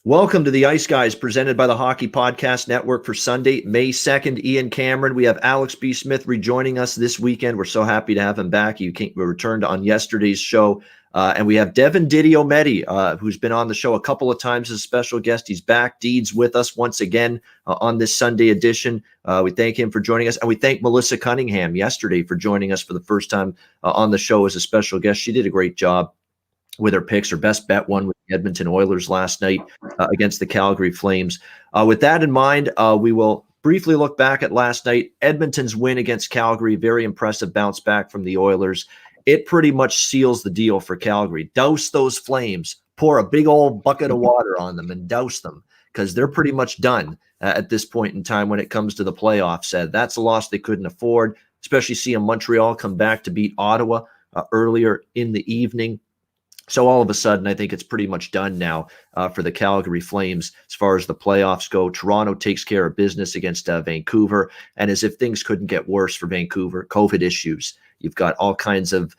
Welcome to the Ice Guys, presented by the Hockey Podcast Network for Sunday, May 2nd. Ian Cameron. We have Alex B. Smith rejoining us this weekend. We're so happy to have him back. He returned on yesterday's show. And we have Devin DiDiomete, who's been on the show a couple of times as a special guest. He's back. Deeds with us once again on this Sunday edition. We thank him for joining us. And we thank Melissa Cunningham yesterday for joining us for the first time on the show as a special guest. She did a great job with her picks. Her best bet won with the Edmonton Oilers last night against the Calgary Flames. With that in mind, we will briefly look back at last night. Edmonton's win against Calgary, very impressive bounce back from the Oilers. It pretty much seals the deal for Calgary. Douse those Flames, pour a big old bucket of water on them and douse them, because they're pretty much done at this point in time when it comes to the playoffs. That's a loss they couldn't afford, especially seeing Montreal come back to beat Ottawa earlier in the evening. So all of a sudden, I think it's pretty much done now for the Calgary Flames as far as the playoffs go. Toronto takes care of business against Vancouver. And as if things couldn't get worse for Vancouver, COVID issues. You've got all kinds of,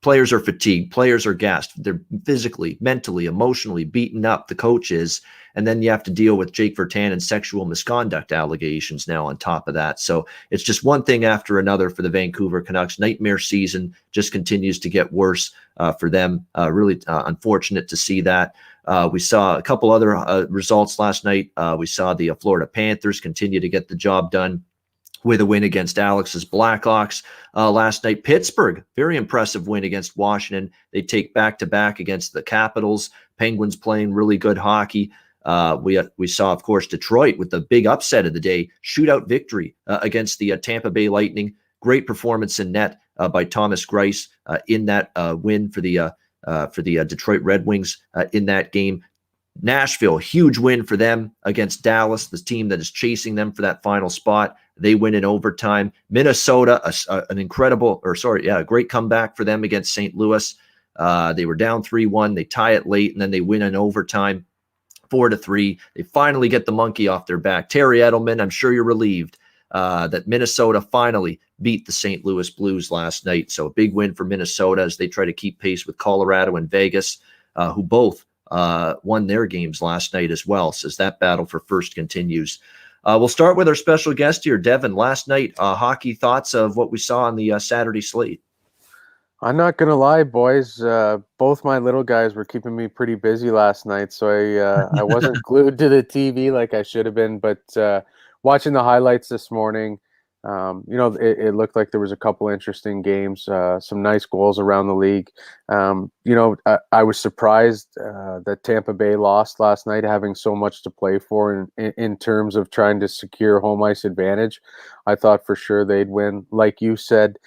players are fatigued, players are gassed. They're physically, mentally, emotionally beaten up, the coaches. And then you have to deal with Jake Virtanen's sexual misconduct allegations now on top of that. So it's just one thing after another for the Vancouver Canucks. Nightmare season just continues to get worse for them. Really unfortunate to see that. We saw a couple other results last night. We saw the Florida Panthers continue to get the job done with a win against Alex's Blackhawks last night. Pittsburgh, very impressive win against Washington. They take back-to-back against the Capitals. Penguins playing really good hockey. We saw, of course, Detroit with the big upset of the day, shootout victory against the Tampa Bay Lightning. Great performance in net by Thomas Greiss in that win for the Detroit Red Wings in that game. Nashville, huge win for them against Dallas, the team that is chasing them for that final spot. They win in overtime. Minnesota, a great comeback for them against St. Louis. They were down 3-1. They tie it late, and then they win in overtime, 4-3. They finally get the monkey off their back. Terry Edelman, I'm sure you're relieved that Minnesota finally beat the St. Louis Blues last night. So a big win for Minnesota as they try to keep pace with Colorado and Vegas, who both won their games last night as well. So as that battle for first continues. We'll start with our special guest here, Devin. Last night, hockey thoughts of what we saw on the Saturday slate. I'm not going to lie, boys. Both my little guys were keeping me pretty busy last night, so I wasn't glued to the TV like I should have been. But watching the highlights this morning, it looked like there was a couple interesting games, some nice goals around the league. I was surprised that Tampa Bay lost last night, having so much to play for in terms of trying to secure home ice advantage. I thought for sure they'd win. Like you said,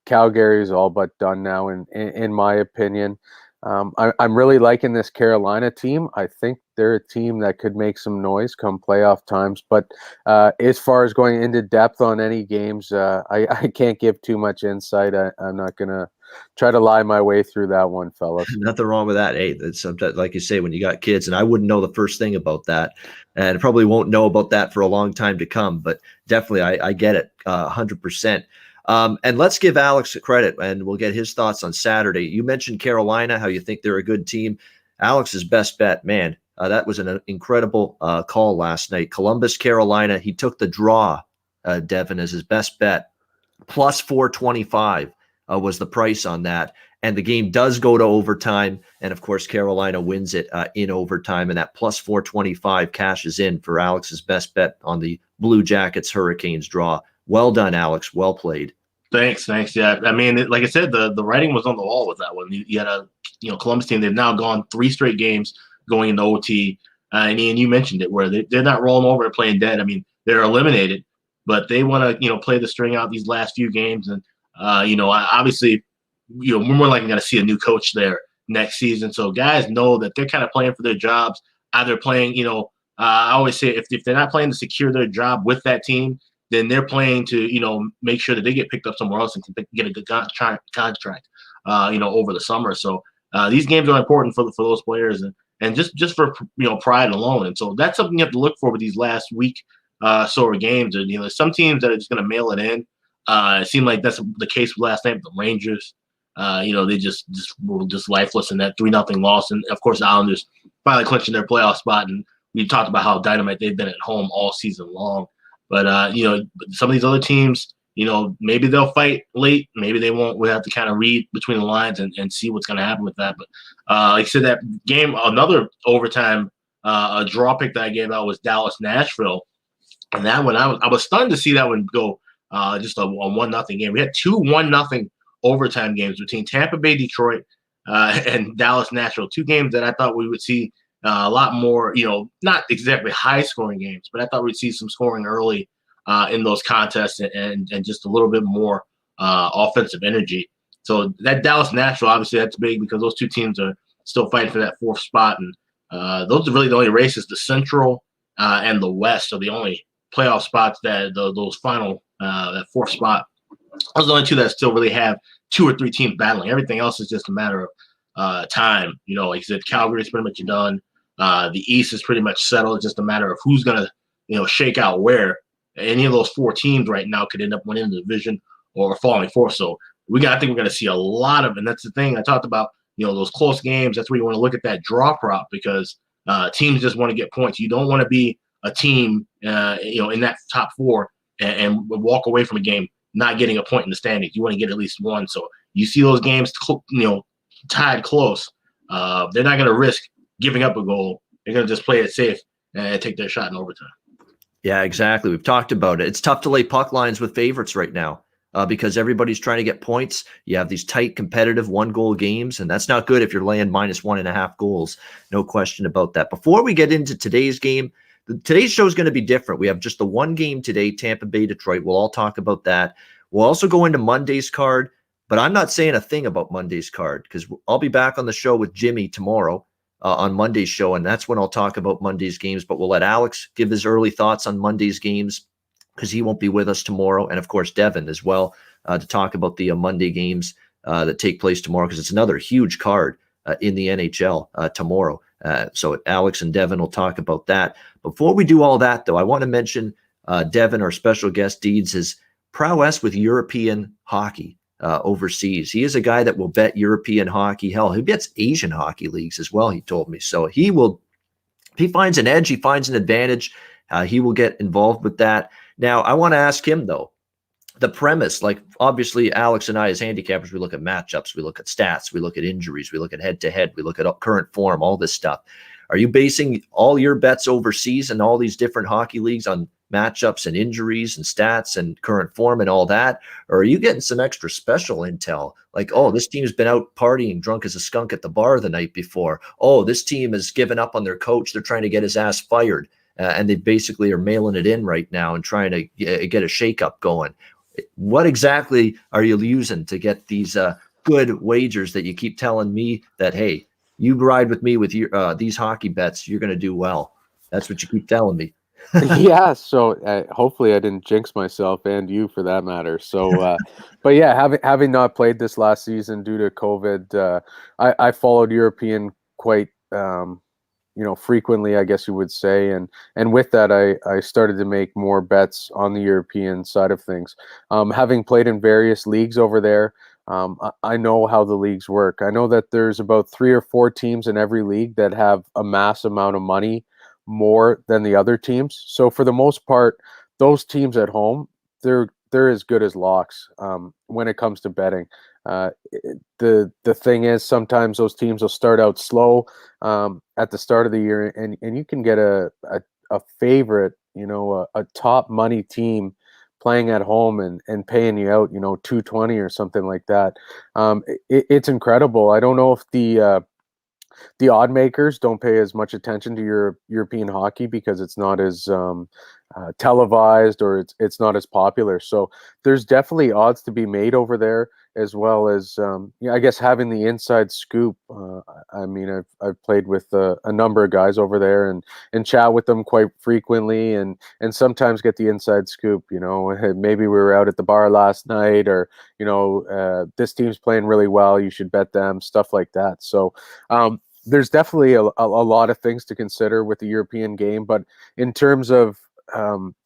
Calgary is all but done now, in my opinion. I'm really liking this Carolina team. I think they're a team that could make some noise come playoff times. But as far as going into depth on any games, I can't give too much insight. I'm not going to try to lie my way through that one, fellas. Nothing wrong with that. Hey, it's sometimes, like you say, when you got kids, and I wouldn't know the first thing about that, and probably won't know about that for a long time to come. But definitely, I get it 100%. And let's give Alex credit, and we'll get his thoughts on Saturday. You mentioned Carolina, how you think they're a good team. Alex's best bet, man, that was an incredible call last night. Columbus, Carolina, he took the draw, Devin, as his best bet. Plus 425 was the price on that. And the game does go to overtime. And, of course, Carolina wins it in overtime. And that plus 425 cashes in for Alex's best bet on the Blue Jackets Hurricanes draw. Well done, Alex. Well played. Thanks. Yeah, I mean, like I said, the writing was on the wall with that one. You had a Columbus team. They've now gone 3 straight games going into OT. And Ian, you mentioned it, where they're not rolling over and playing dead. I mean, they're eliminated, but they want to play the string out these last few games. And obviously, we're more likely going to see a new coach there next season. So guys know that they're kind of playing for their jobs. Either playing, I always say if they're not playing to secure their job with that team, then they're playing to, make sure that they get picked up somewhere else and can get a good contract, over the summer. So these games are important for those players and just for, pride alone. And so that's something you have to look for with these last week sort of games. And, there's some teams that are just going to mail it in. It seemed like that's the case with last night with the Rangers. They just were lifeless in that 3-0 loss. And, of course, the Islanders finally clinching their playoff spot. And we talked about how dynamite they've been at home all season long. But, some of these other teams, maybe they'll fight late. Maybe they won't. We have to kind of read between the lines and see what's going to happen with that. But like I said, that game, another overtime, a draw pick that I gave out was Dallas-Nashville. And that one, I was stunned to see that one go just a 1-0 game. We had 2 1-0 overtime games between Tampa Bay, Detroit, and Dallas-Nashville. 2 games that I thought we would see a lot more, not exactly high-scoring games, but I thought we'd see some scoring early in those contests and just a little bit more offensive energy. So that Dallas-Nashville, obviously that's big because those 2 teams are still fighting for that 4th spot. And those are really the only races. The Central and the West are the only playoff spots that those final, that 4th spot. Those are the only 2 that still really have 2 or 3 teams battling. Everything else is just a matter of time. Like you said, Calgary's pretty much done. The East is pretty much settled. It's just a matter of who's going to, shake out where. Any of those 4 teams right now could end up winning the division or falling 4th. So I think we're going to see a lot of, and that's the thing I talked about, those close games. That's where you want to look at that draw prop because teams just want to get points. You don't want to be a team, in that top 4 and walk away from a game not getting a point in the standings. You want to get at least one. So you see those games, tied close. They're not going to risk giving up a goal. They're going to just play it safe and take their shot in overtime. Yeah, exactly. We've talked about it. It's tough to lay puck lines with favorites right now because everybody's trying to get points. You have these tight, competitive 1-goal games, and that's not good if you're laying -1.5 goals. No question about that. Before we get into today's game, today's show is going to be different. We have just the 1 game today, Tampa Bay, Detroit. We'll all talk about that. We'll also go into Monday's card, but I'm not saying a thing about Monday's card because I'll be back on the show with Jimmy tomorrow. On Monday's show, and that's when I'll talk about Monday's games. But we'll let Alex give his early thoughts on Monday's games because he won't be with us tomorrow, and of course Devin as well to talk about the Monday games that take place tomorrow because it's another huge card in the NHL tomorrow. So Alex and Devin will talk about that. Before we do all that, though, I want to mention Devin, our special guest, Deeds, his prowess with European hockey. Overseas. He is a guy that will bet European hockey. Hell, he bets Asian hockey leagues as well, he told me. So if he finds an edge, he finds an advantage, he will get involved with that. Now, I want to ask him, though, the premise, like obviously Alex and I as handicappers, we look at matchups, we look at stats, we look at injuries, we look at head-to-head, we look at current form, all this stuff. Are you basing all your bets overseas and all these different hockey leagues on matchups and injuries and stats and current form and all that? Or are you getting some extra special intel? Like, oh, this team's been out partying drunk as a skunk at the bar the night before. Oh, this team has given up on their coach. They're trying to get his ass fired. And they basically are mailing it in right now and trying to get a shakeup going. What exactly are you using to get these good wagers that you keep telling me that, hey, you ride with me with your, these hockey bets, you're going to do well? That's what you keep telling me. Yeah, so hopefully I didn't jinx myself and you for that matter. So, but yeah, having not played this last season due to COVID, I followed European quite, frequently, I guess you would say, and with that, I started to make more bets on the European side of things. Having played in various leagues over there, I know how the leagues work. I know that there's about 3 or 4 teams in every league that have a mass amount of money more than the other teams. So for the most part, those teams at home, they're as good as locks when it comes to betting. The thing is, sometimes those teams will start out slow at the start of the year, and you can get a favorite, a top money team playing at home and paying you out, $220 or something like that. It's incredible. I don't know if the odd makers don't pay as much attention to your European hockey because it's not as televised or it's not as popular. So there's definitely odds to be made over there, as well as I guess having the inside scoop. I mean, I've played with a number of guys over there and chat with them quite frequently, and sometimes get the inside scoop. Maybe we were out at the bar last night, or this team's playing really well, you should bet them, stuff like that. So there's definitely a lot of things to consider with the European game, but in terms of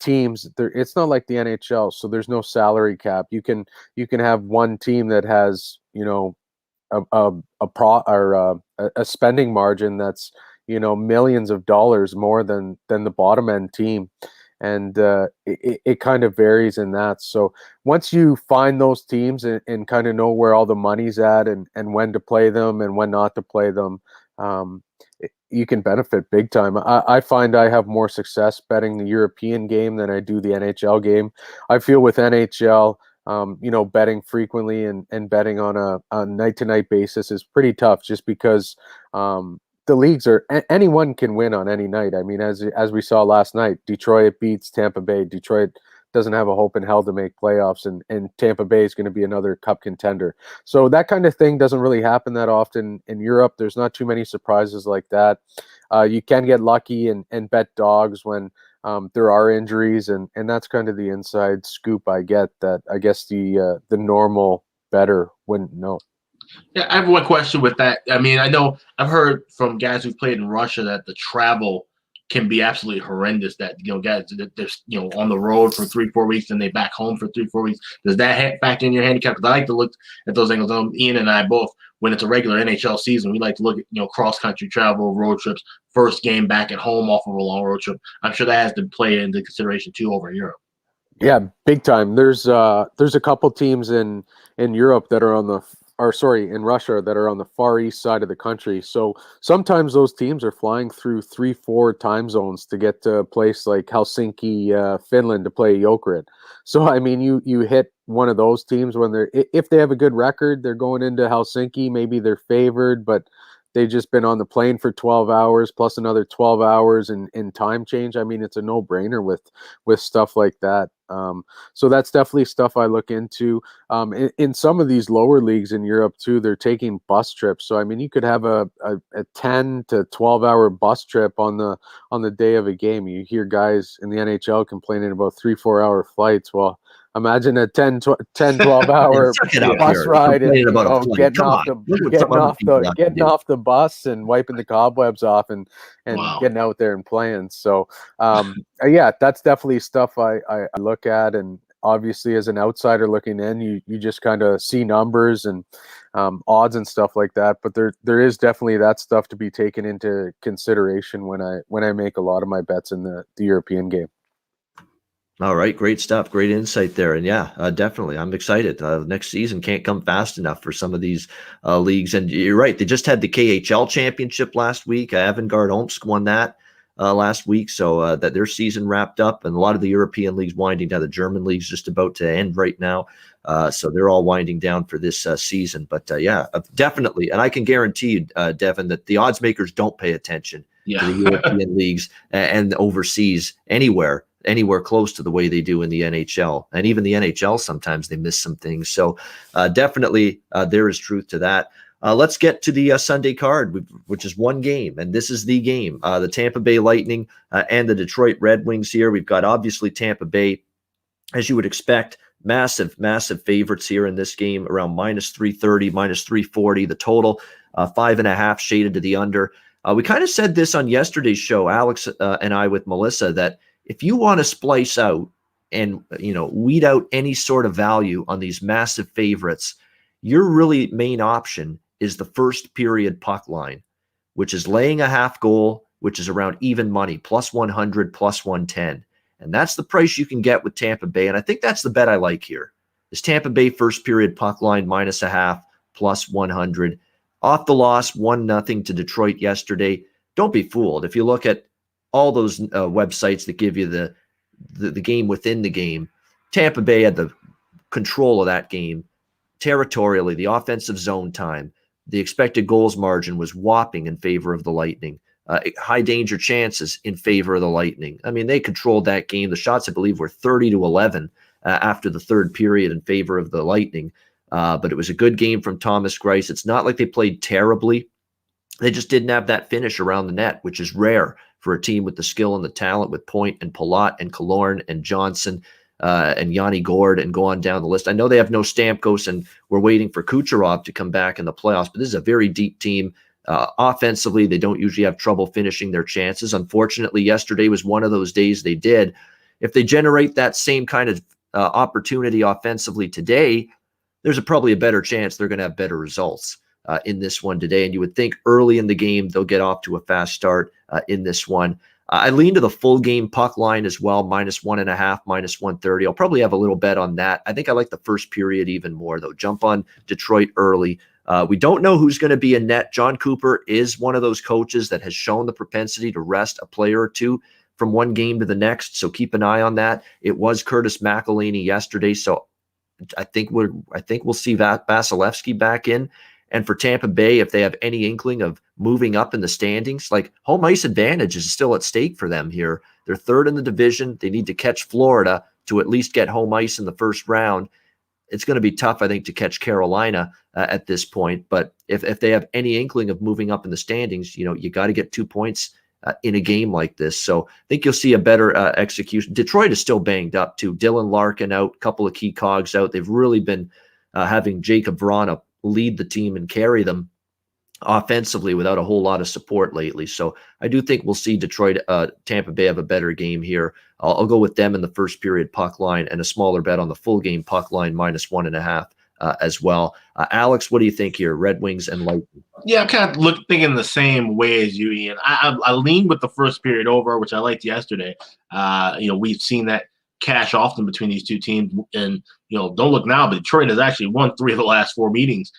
teams, it's not like the NHL, so there's no salary cap. You can have one team that has a spending margin that's millions of dollars more than the bottom end team. And it kind of varies in that. So once you find those teams and kind of know where all the money's at and when to play them and when not to play them, you can benefit big time. I find I have more success betting the European game than I do the NHL game. I feel with NHL, betting frequently and betting on a night-to-night basis is pretty tough, just because the leagues anyone can win on any night. I mean, as we saw last night, Detroit beats Tampa Bay. Detroit doesn't have a hope in hell to make playoffs, and Tampa Bay is going to be another cup contender. So that kind of thing doesn't really happen that often in Europe. There's not too many surprises like that. You can get lucky and bet dogs when there are injuries, and that's kind of the inside scoop I get that I guess the normal bettor wouldn't know. Yeah, I have one question with that. I mean, I know I've heard from guys who've played in Russia that the travel can be absolutely horrendous. That guys that they're on the road for 3-4 weeks and they back home for 3-4 weeks. Does that factor in your handicap? Because I like to look at those angles. Ian and I both, when it's a regular NHL season, we like to look at cross country travel, road trips, first game back at home off of a long road trip. I'm sure that has to play into consideration too over in Europe. Yeah, big time. There's a couple teams in Europe that are in Russia that are on the far east side of the country. So sometimes those teams are flying through 3-4 time zones to get to a place like Helsinki, Finland, to play Jokerit. So I mean, you hit one of those teams when if they have a good record, they're going into Helsinki. Maybe they're favored, but they've just been on the plane for 12 hours plus another 12 hours in time change. I mean, it's a no-brainer with stuff like that. So that's definitely stuff I look into. In some of these lower leagues in Europe too, they're taking bus trips. So I mean, you could have a 10 to 12 hour bus trip on the day of a game. You hear guys in the NHL complaining about 3-4 hour flights. Well, imagine a 10, 12 hour bus ride and getting off the bus and wiping the cobwebs off and Wow. getting out there and playing. So yeah, that's definitely stuff I look at. And obviously as an outsider looking in, you just kind of see numbers and odds and stuff like that. But there is definitely that stuff to be taken into consideration when I make a lot of my bets in the European game. All right, great stuff, great insight there, and yeah, definitely, I'm excited. Next season can't come fast enough for some of these leagues, and you're right. They just had the KHL championship last week. Avangard Omsk won that last week, so that their season wrapped up, and a lot of the European leagues winding down. The German league's just about to end right now, so they're all winding down for this season. But yeah, definitely, and I can guarantee you, Devin, that the odds makers don't pay attention to the European leagues and overseas anywhere close to the way they do in the NHL. And even the NHL, sometimes they miss some things. So definitely there is truth to that. Let's get to the Sunday card, which is one game. And this is the game, the Tampa Bay Lightning and the Detroit Red Wings here. We've got obviously Tampa Bay, as you would expect, massive favorites here in this game, around -330, -340, the total, 5.5 shaded to the under. We kind of said this on yesterday's show, Alex and I with Melissa, that if you want to splice out and weed out any sort of value on these massive favorites, your really main option is the first period puck line, which is laying a half goal, which is around even money, +100, +110. And that's the price you can get with Tampa Bay. And I think that's the bet I like here. Is Tampa Bay first period puck line -0.5, +100. Off the loss, 1-0 to Detroit yesterday. Don't be fooled. If you look at all those websites that give you the game within the game, Tampa Bay had the control of that game territorially, the offensive zone time. The expected goals margin was whopping in favor of the Lightning. High danger chances in favor of the Lightning. I mean, they controlled that game. The shots, I believe, were 30-11 after the third period in favor of the Lightning. But it was a good game from Thomas Greiss. It's not like they played terribly. They just didn't have that finish around the net, which is rare for a team with the skill and the talent with Point and Palat and Killorn and Johnson and Yanni Gourde and go on down the list. I know they have no Stamkos and we're waiting for Kucherov to come back in the playoffs, but this is a very deep team. Offensively, they don't usually have trouble finishing their chances. Unfortunately, yesterday was one of those days they did. If they generate that same kind of opportunity offensively today, there's probably a better chance they're going to have better results. in this one today. And you would think early in the game, they'll get off to a fast start in this one. I lean to the full game puck line as well, -1.5, -130. I'll probably have a little bet on that. I think I like the first period even more, though. Jump on Detroit early. We don't know who's going to be in net. John Cooper is one of those coaches that has shown the propensity to rest a player or two from one game to the next, so keep an eye on that. It was Curtis McElhinney yesterday, so I think we'll see Vasilevsky back in. And for Tampa Bay, if they have any inkling of moving up in the standings, like home ice advantage is still at stake for them here. They're third in the division. They need to catch Florida to at least get home ice in the first round. It's going to be tough, I think, to catch Carolina at this point. But if they have any inkling of moving up in the standings, you got to get 2 points in a game like this. So I think you'll see a better execution. Detroit is still banged up too. Dylan Larkin out, a couple of key cogs out. They've really been having Jacob Vrana lead the team and carry them offensively without a whole lot of support lately. So I do think we'll see Detroit, Tampa Bay have a better game here. I'll go with them in the first period puck line and a smaller bet on the full game puck line -1.5 as well. Alex, what do you think here? Red Wings and Lightning. Yeah, I'm kind of thinking the same way as you, Ian. I lean with the first period over, which I liked yesterday. We've seen that cash often between these two teams, and don't look now, but Detroit has actually won 3 of the last 4 meetings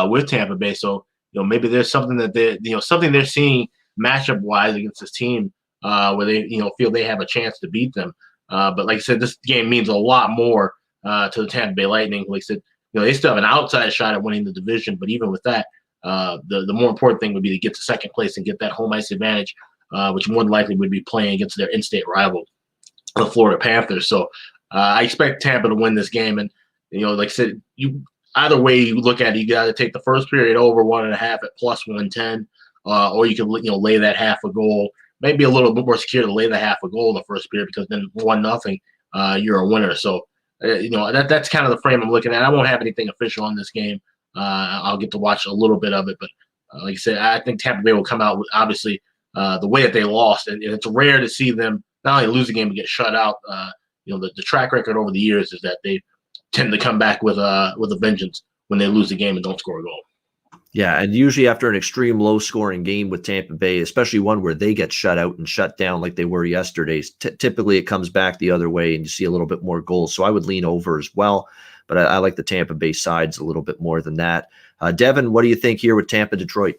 with Tampa Bay. So maybe there's something that they're seeing matchup wise against this team where they feel they have a chance to beat them. But like I said, this game means a lot more to the Tampa Bay Lightning. Like I said, they still have an outside shot at winning the division, but even with that, the more important thing would be to get to second place and get that home ice advantage, which more than likely would be playing against their in-state rival, the Florida Panthers. So I expect Tampa to win this game. And, like I said, either way you look at it, you got to take the first period over 1.5 at +110, or you can, lay that half a goal. Maybe a little bit more secure to lay the half a goal in the first period because then 1-0, you're a winner. So, that's kind of the frame I'm looking at. I won't have anything official on this game. I'll get to watch a little bit of it. But like I said, I think Tampa Bay will come out with, obviously, the way that they lost. And it's rare to see them not only lose a game but get shut out. The track record over the years is that they tend to come back with a vengeance when they lose a game and don't score a goal. Yeah, and usually after an extreme low-scoring game with Tampa Bay, especially one where they get shut out and shut down like they were yesterday, typically it comes back the other way and you see a little bit more goals. So I would lean over as well, but I like the Tampa Bay sides a little bit more than that. Devin, what do you think here with Tampa-Detroit?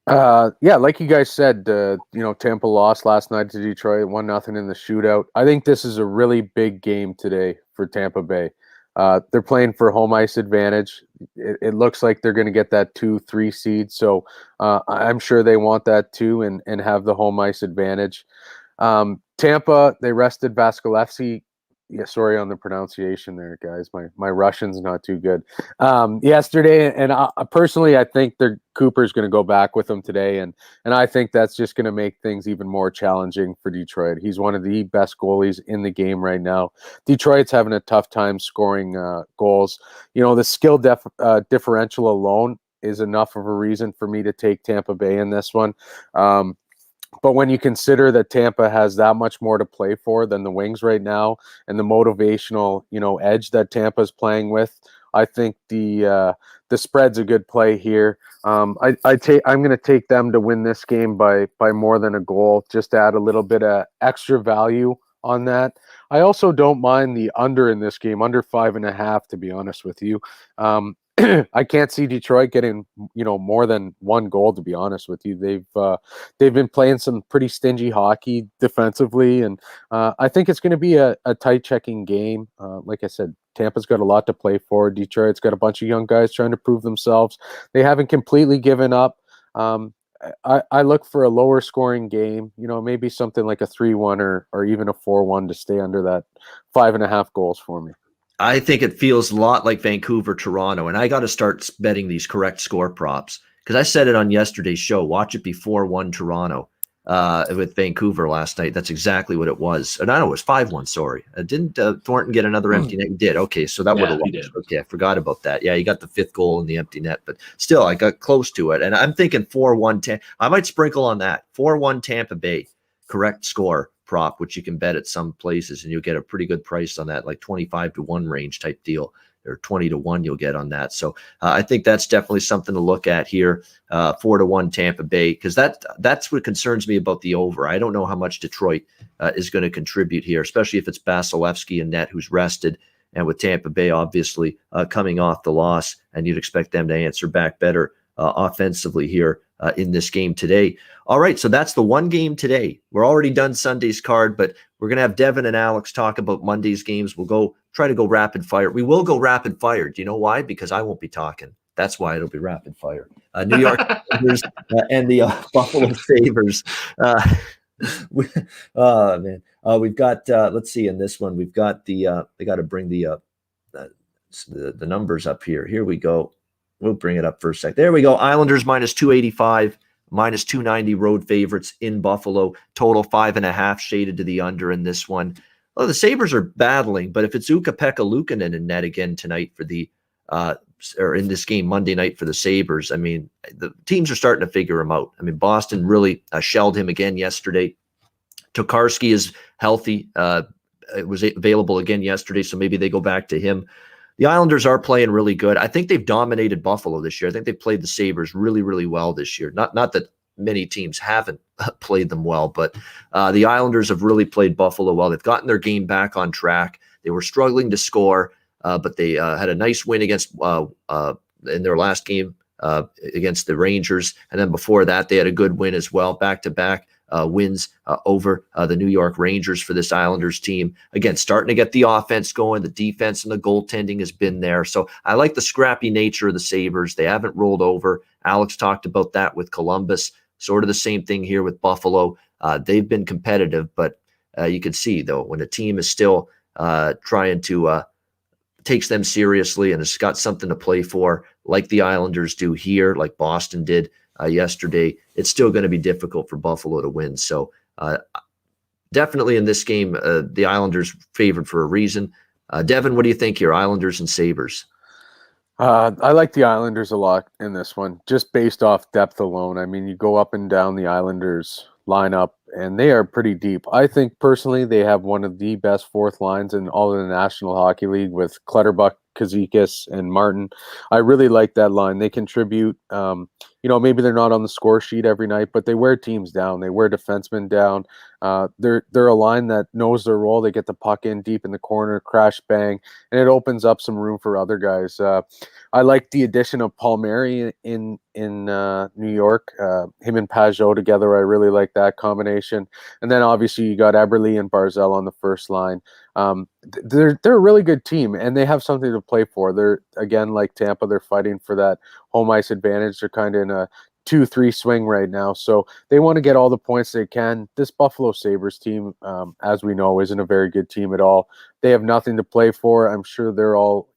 Yeah, like you guys said, Tampa lost last night to Detroit, 1-0 in the shootout. I think this is a really big game today for Tampa Bay. They're playing for home ice advantage. It looks like they're going to get that 2-3 seed. So I'm sure they want that too and have the home ice advantage. Tampa, they rested Vasilevsky. Yeah, sorry on the pronunciation there, guys. My Russian's not too good. Yesterday, and personally, I think Cooper's going to go back with them today, and I think that's just going to make things even more challenging for Detroit. He's one of the best goalies in the game right now. Detroit's having a tough time scoring goals. The skill differential alone is enough of a reason for me to take Tampa Bay in this one. But when you consider that Tampa has that much more to play for than the Wings right now, and the motivational, edge that Tampa's playing with, I think the spread's a good play here. I'm going to take them to win this game by more than a goal, just to add a little bit of extra value on that. I also don't mind the under in this game, under 5.5, to be honest with you. I can't see Detroit getting, more than 1 goal, to be honest with you. They've been playing some pretty stingy hockey defensively, and I think it's going to be a tight checking game. Like I said, Tampa's got a lot to play for. Detroit's got a bunch of young guys trying to prove themselves. They haven't completely given up. I look for a lower scoring game, maybe something like a 3-1 or even a 4-1 to stay under that 5.5 goals for me. I think it feels a lot like Vancouver-Toronto, and I got to start betting these correct score props because I said it on yesterday's show. Watch it be 4-1 Toronto with Vancouver last night. That's exactly what it was. And I know it was 5-1, sorry. Didn't Thornton get another empty net? He did. Okay, so that would have lost. Okay, I forgot about that. Yeah, he got the 5th goal in the empty net, but still, I got close to it. And I'm thinking 4-1. I might sprinkle on that. 4-1 Tampa Bay, correct score prop, which you can bet at some places, and you'll get a pretty good price on that, like 25-1 range type deal. or 20-1 you'll get on that. So I think that's definitely something to look at here. 4-1 Tampa Bay, because that's what concerns me about the over. I don't know how much Detroit is going to contribute here, especially if it's Vasilevsky and net who's rested, and with Tampa Bay obviously coming off the loss, and you'd expect them to answer back better offensively here in this game today. All right, so that's the one game today. We're already done Sunday's card, but we're going to have Devin and Alex talk about Monday's games. We'll try to go rapid fire. We will go rapid fire. Do you know why? Because I won't be talking. That's why it'll be rapid fire. New York Rangers and the Buffalo Sabres. We've got, let's see, in this one, we've got they got to bring the numbers up here. Here we go. We'll bring it up for a sec. There we go. Islanders -285, -290 road favorites in Buffalo. Total 5.5 shaded to the under in this one. Well, the Sabres are battling, but if it's Ukko-Pekka Luukkonen in net again tonight for the or in this game Monday night for the Sabres, I mean, the teams are starting to figure him out. I mean, Boston really shelled him again yesterday. Tokarski is healthy. It was available again yesterday, so maybe they go back to him. The Islanders are playing really good. I think they've dominated Buffalo this year. I think they've played the Sabres really, really well this year. Not that many teams haven't played them well, but the Islanders have really played Buffalo well. They've gotten their game back on track. They were struggling to score, but they had a nice win against in their last game against the Rangers. And then before that, they had a good win as well, back-to-back wins over the New York Rangers for this Islanders team. Again, starting to get the offense going. The defense and the goaltending has been there. So I like the scrappy nature of the Sabres. They haven't rolled over. Alex talked about that with Columbus. Sort of the same thing here with Buffalo. They've been competitive, but you can see, though, when a team is still trying to takes them seriously and has got something to play for, like the Islanders do here, like Boston did yesterday, it's still going to be difficult for Buffalo to win. So definitely in this game, the Islanders favored for a reason. Devin, what do you think here, Islanders and Sabres? I like the Islanders a lot in this one, just based off depth alone. I mean, you go up and down the Islanders lineup, and they are pretty deep. I think personally they have one of the best fourth lines in all of the National Hockey League with Clutterbuck, Kazikis, and Martin. I really like that line. They contribute. Maybe they're not on the score sheet every night, but they wear teams down. They wear defensemen down. They're a line that knows their role. They get the puck in deep in the corner, crash bang, and it opens up some room for other guys. I like the addition of Palmieri in New York. Him and Pajot together, I really like that combination. And then obviously you got Eberle and Barzal on the first line. They're a really good team, and they have something to play for. They're, again, like Tampa, they're fighting for that home ice advantage. They're kind of in a 2-3 swing right now, so they want to get all the points they can. This Buffalo Sabres team, as we know, isn't a very good team at all. They have nothing to play for. I'm sure they're all,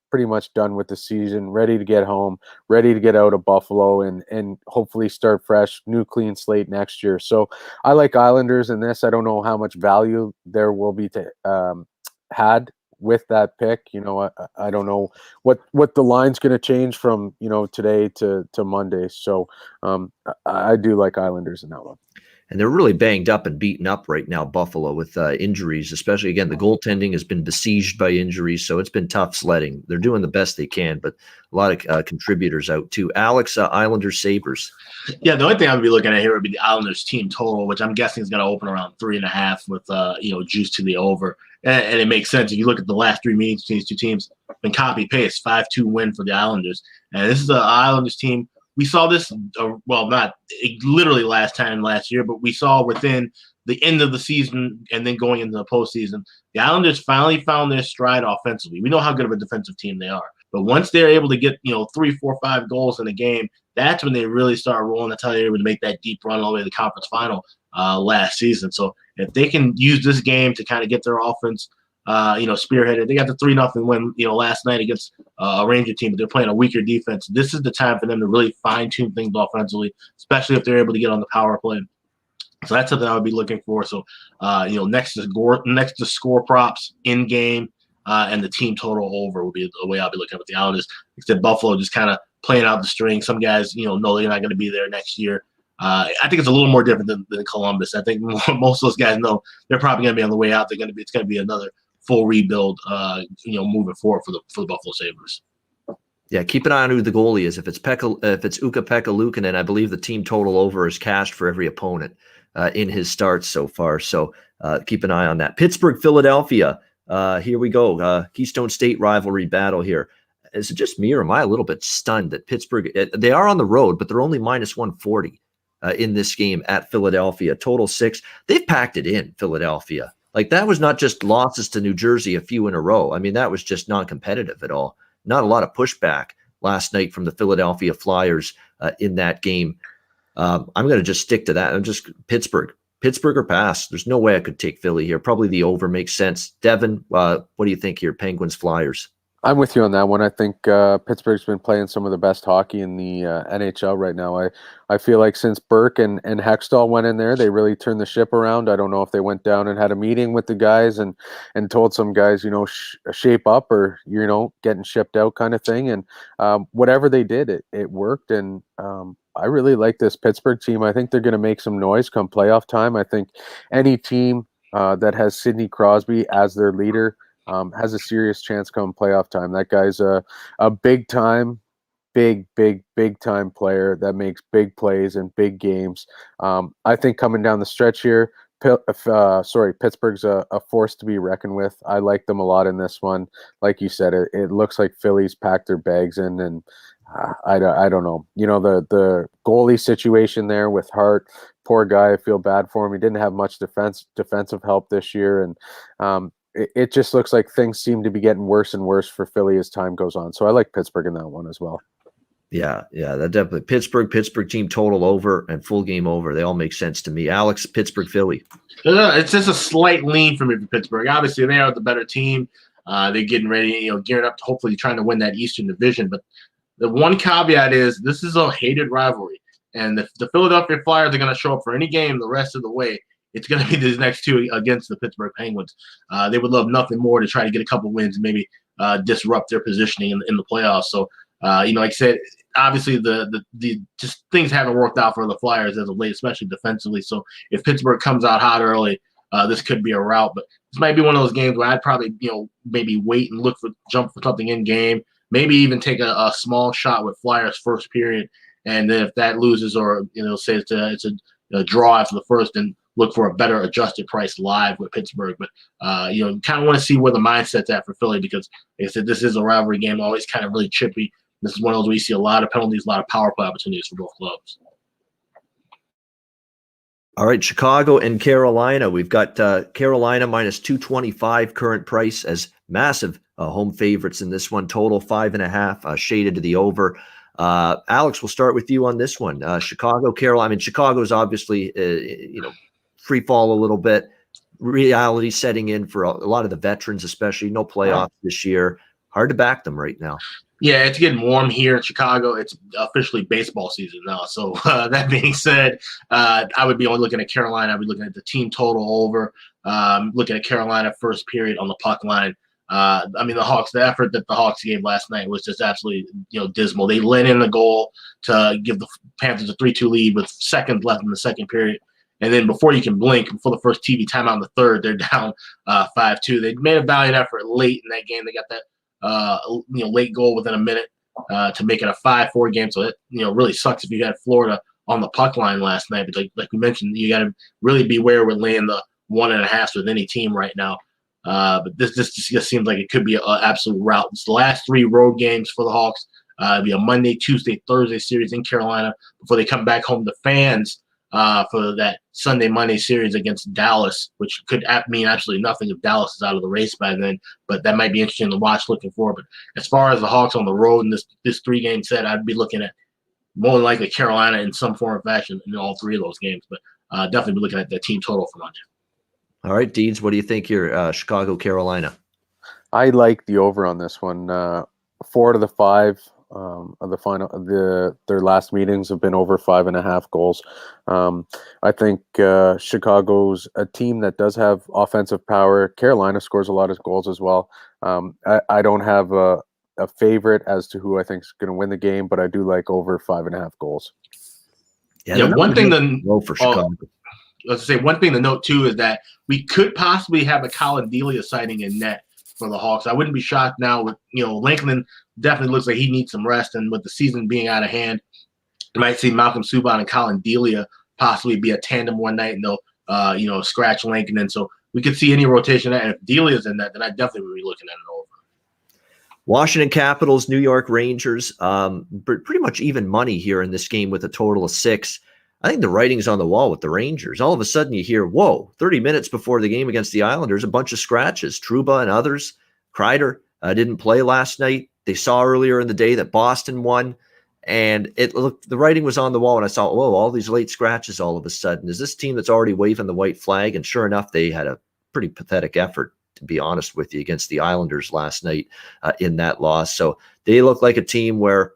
pretty much done with the season, ready to get home, ready to get out of Buffalo and hopefully start fresh, new clean slate next year. So I like Islanders in this. I don't know how much value there will be had with that pick. I don't know what the line's going to change from, today to Monday. So I do like Islanders in that one. And they're really banged up and beaten up right now, Buffalo, with injuries, especially, again, the goaltending has been besieged by injuries, so it's been tough sledding. They're doing the best they can, but a lot of contributors out too. Alex, Islanders, Sabres. Yeah, the only thing I would be looking at here would be the Islanders team total, which I'm guessing is going to open around 3.5 with, juice to the over. And it makes sense. If you look at the last 3 meetings between these two teams, been copy-paste, 5-2 win for the Islanders. And this is the Islanders team. We saw this, not literally last year, but we saw within the end of the season and then going into the postseason, the Islanders finally found their stride offensively. We know how good of a defensive team they are. But once they're able to get, 3, 4, 5 goals in a game, that's when they really start rolling. That's how they're able to make that deep run all the way to the conference final last season. So if they can use this game to kind of get their offense spearheaded. They got the 3-0 win, last night against a Ranger team, but they're playing a weaker defense. This is the time for them to really fine-tune things offensively, especially if they're able to get on the power play. So that's something I would be looking for. So, next to score props in game and the team total over will be the way I'll be looking at the Islanders. Except Buffalo just kind of playing out the string. Some guys, know they're not going to be there next year. I think it's a little more different than Columbus. I think most of those guys know they're probably going to be on the way out. It's going to be another full rebuild, moving forward for the Buffalo Sabres. Yeah, keep an eye on who the goalie is. If it's Ukko-Pekka Luukkonen, I believe the team total over is cashed for every opponent in his starts so far. So keep an eye on that. Pittsburgh Philadelphia. Here we go. Keystone State rivalry battle here. Is it just me, or am I a little bit stunned that Pittsburgh, they are on the road, but they're only minus 140 in this game at Philadelphia. Total 6. They've packed it in, Philadelphia. Like, that was not just losses to New Jersey a few in a row. I mean, that was just non-competitive at all. Not a lot of pushback last night from the Philadelphia Flyers in that game. I'm going to just stick to that. I'm just Pittsburgh or pass. There's no way I could take Philly here. Probably the over makes sense. Devin, what do you think here? Penguins, Flyers. I'm with you on that one. I think Pittsburgh's been playing some of the best hockey in the NHL right now. I feel like since Burke and Hextall went in there, they really turned the ship around. I don't know if they went down and had a meeting with the guys and told some guys, shape up, or, getting shipped out kind of thing. And whatever they did, it worked. And I really like this Pittsburgh team. I think they're going to make some noise come playoff time. I think any team that has Sidney Crosby as their leader has a serious chance come playoff time. That guy's a big time player that makes big plays in big games. I think coming down the stretch here, Pittsburgh's a force to be reckoned with. I like them a lot in this one. Like you said, it looks like Philly's packed their bags in, and I don't know. The goalie situation there with Hart, poor guy. I feel bad for him. He didn't have much defensive help this year, and it just looks like things seem to be getting worse and worse for Philly as time goes on. So I like Pittsburgh in that one as well. Yeah, that definitely. Pittsburgh team total over and full game over. They all make sense to me. Alex, Pittsburgh, Philly. It's just a slight lean for me for Pittsburgh. Obviously, they are the better team. They're getting ready, gearing up to hopefully trying to win that Eastern Division. But the one caveat is this is a hated rivalry. And if the Philadelphia Flyers are going to show up for any game the rest of the way, it's going to be these next two against the Pittsburgh Penguins. They would love nothing more to try to get a couple wins and maybe disrupt their positioning in the playoffs. So, like I said, obviously the just things haven't worked out for the Flyers as of late, especially defensively. So if Pittsburgh comes out hot early, this could be a rout. But this might be one of those games where I'd probably maybe wait and jump for something in game, maybe even take a small shot with Flyers first period, and then if that loses or say it's a draw after the first, then look for a better adjusted price live with Pittsburgh. But, kind of want to see where the mindset's at for Philly because, like I said, this is a rivalry game, always kind of really chippy. This is one of those where you see a lot of penalties, a lot of power play opportunities for both clubs. All right, Chicago and Carolina. We've got Carolina minus 225 current price as massive home favorites in this one. Total 5.5, shaded to the over. Alex, we'll start with you on this one. Chicago, Carolina. I mean, Chicago's obviously, free fall a little bit. Reality setting in for a lot of the veterans, especially. No playoffs this year. Hard to back them right now. Yeah, it's getting warm here in Chicago. It's officially baseball season now. So that being said, I would be only looking at Carolina. I'd be looking at the team total over, looking at Carolina first period on the puck line. The effort that the Hawks gave last night was just absolutely, dismal. They let in the goal to give the Panthers a 3-2 lead with seconds left in the second period. And then before you can blink, before the first TV timeout in the third, they're down 5-2. They made a valiant effort late in that game. They got that late goal within a minute to make it a 5-4 game. So it really sucks if you had Florida on the puck line last night. But like we mentioned, you got to really beware with laying the 1.5 with any team right now. But this just seems like it could be an absolute rout. It's the last 3 road games for the Hawks. It'll be a Monday, Tuesday, Thursday series in Carolina before they come back home to fans for that Sunday, Monday series against Dallas, which could mean absolutely nothing if Dallas is out of the race by then. But that might be interesting to watch looking forward. But as far as the Hawks on the road in this 3-game set, I'd be looking at more than likely Carolina in some form or fashion in all 3 of those games. But definitely be looking at the team total for Monday. All right, Deeds, what do you think here, Chicago, Carolina? I like the over on this one. 4 out of the 5 of the final, their last meetings have been over 5.5 goals. I think Chicago's a team that does have offensive power. Carolina scores a lot of goals as well. I don't have a favorite as to who I think is going to win the game, but I do like over 5.5 goals. Yeah, one thing then for Chicago. let's say one thing to note too is that we could possibly have a Colin Delia sighting in net for the Hawks. I wouldn't be shocked now with, Lankland definitely looks like he needs some rest, and with the season being out of hand, you might see Malcolm Subban and Colin Delia possibly be a tandem one night, and they'll, scratch Lankland. So we could see any rotation. And if Delia's in that, then I definitely would be looking at an over. Washington Capitals, New York Rangers, pretty much even money here in this game with a total of 6. I think the writing's on the wall with the Rangers. All of a sudden you hear, whoa, 30 minutes before the game against the Islanders, a bunch of scratches. Trouba and others. Kreider didn't play last night. They saw earlier in the day that Boston won. And the writing was on the wall, and I saw, whoa, all these late scratches all of a sudden. Is this team that's already waving the white flag? And sure enough, they had a pretty pathetic effort, to be honest with you, against the Islanders last night in that loss. So they look like a team where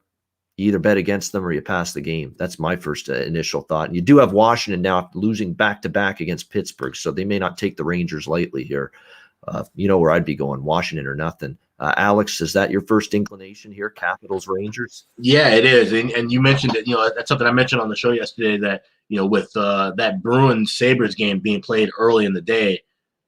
you either bet against them or you pass the game. That's my first initial thought. And you do have Washington now losing back-to-back against Pittsburgh, so they may not take the Rangers lightly here. You know where I'd be going, Washington or nothing. Alex, is that your first inclination here, Capitals, Rangers? Yeah, it is. And you mentioned it, that's something I mentioned on the show yesterday that, with that Bruins Sabres game being played early in the day,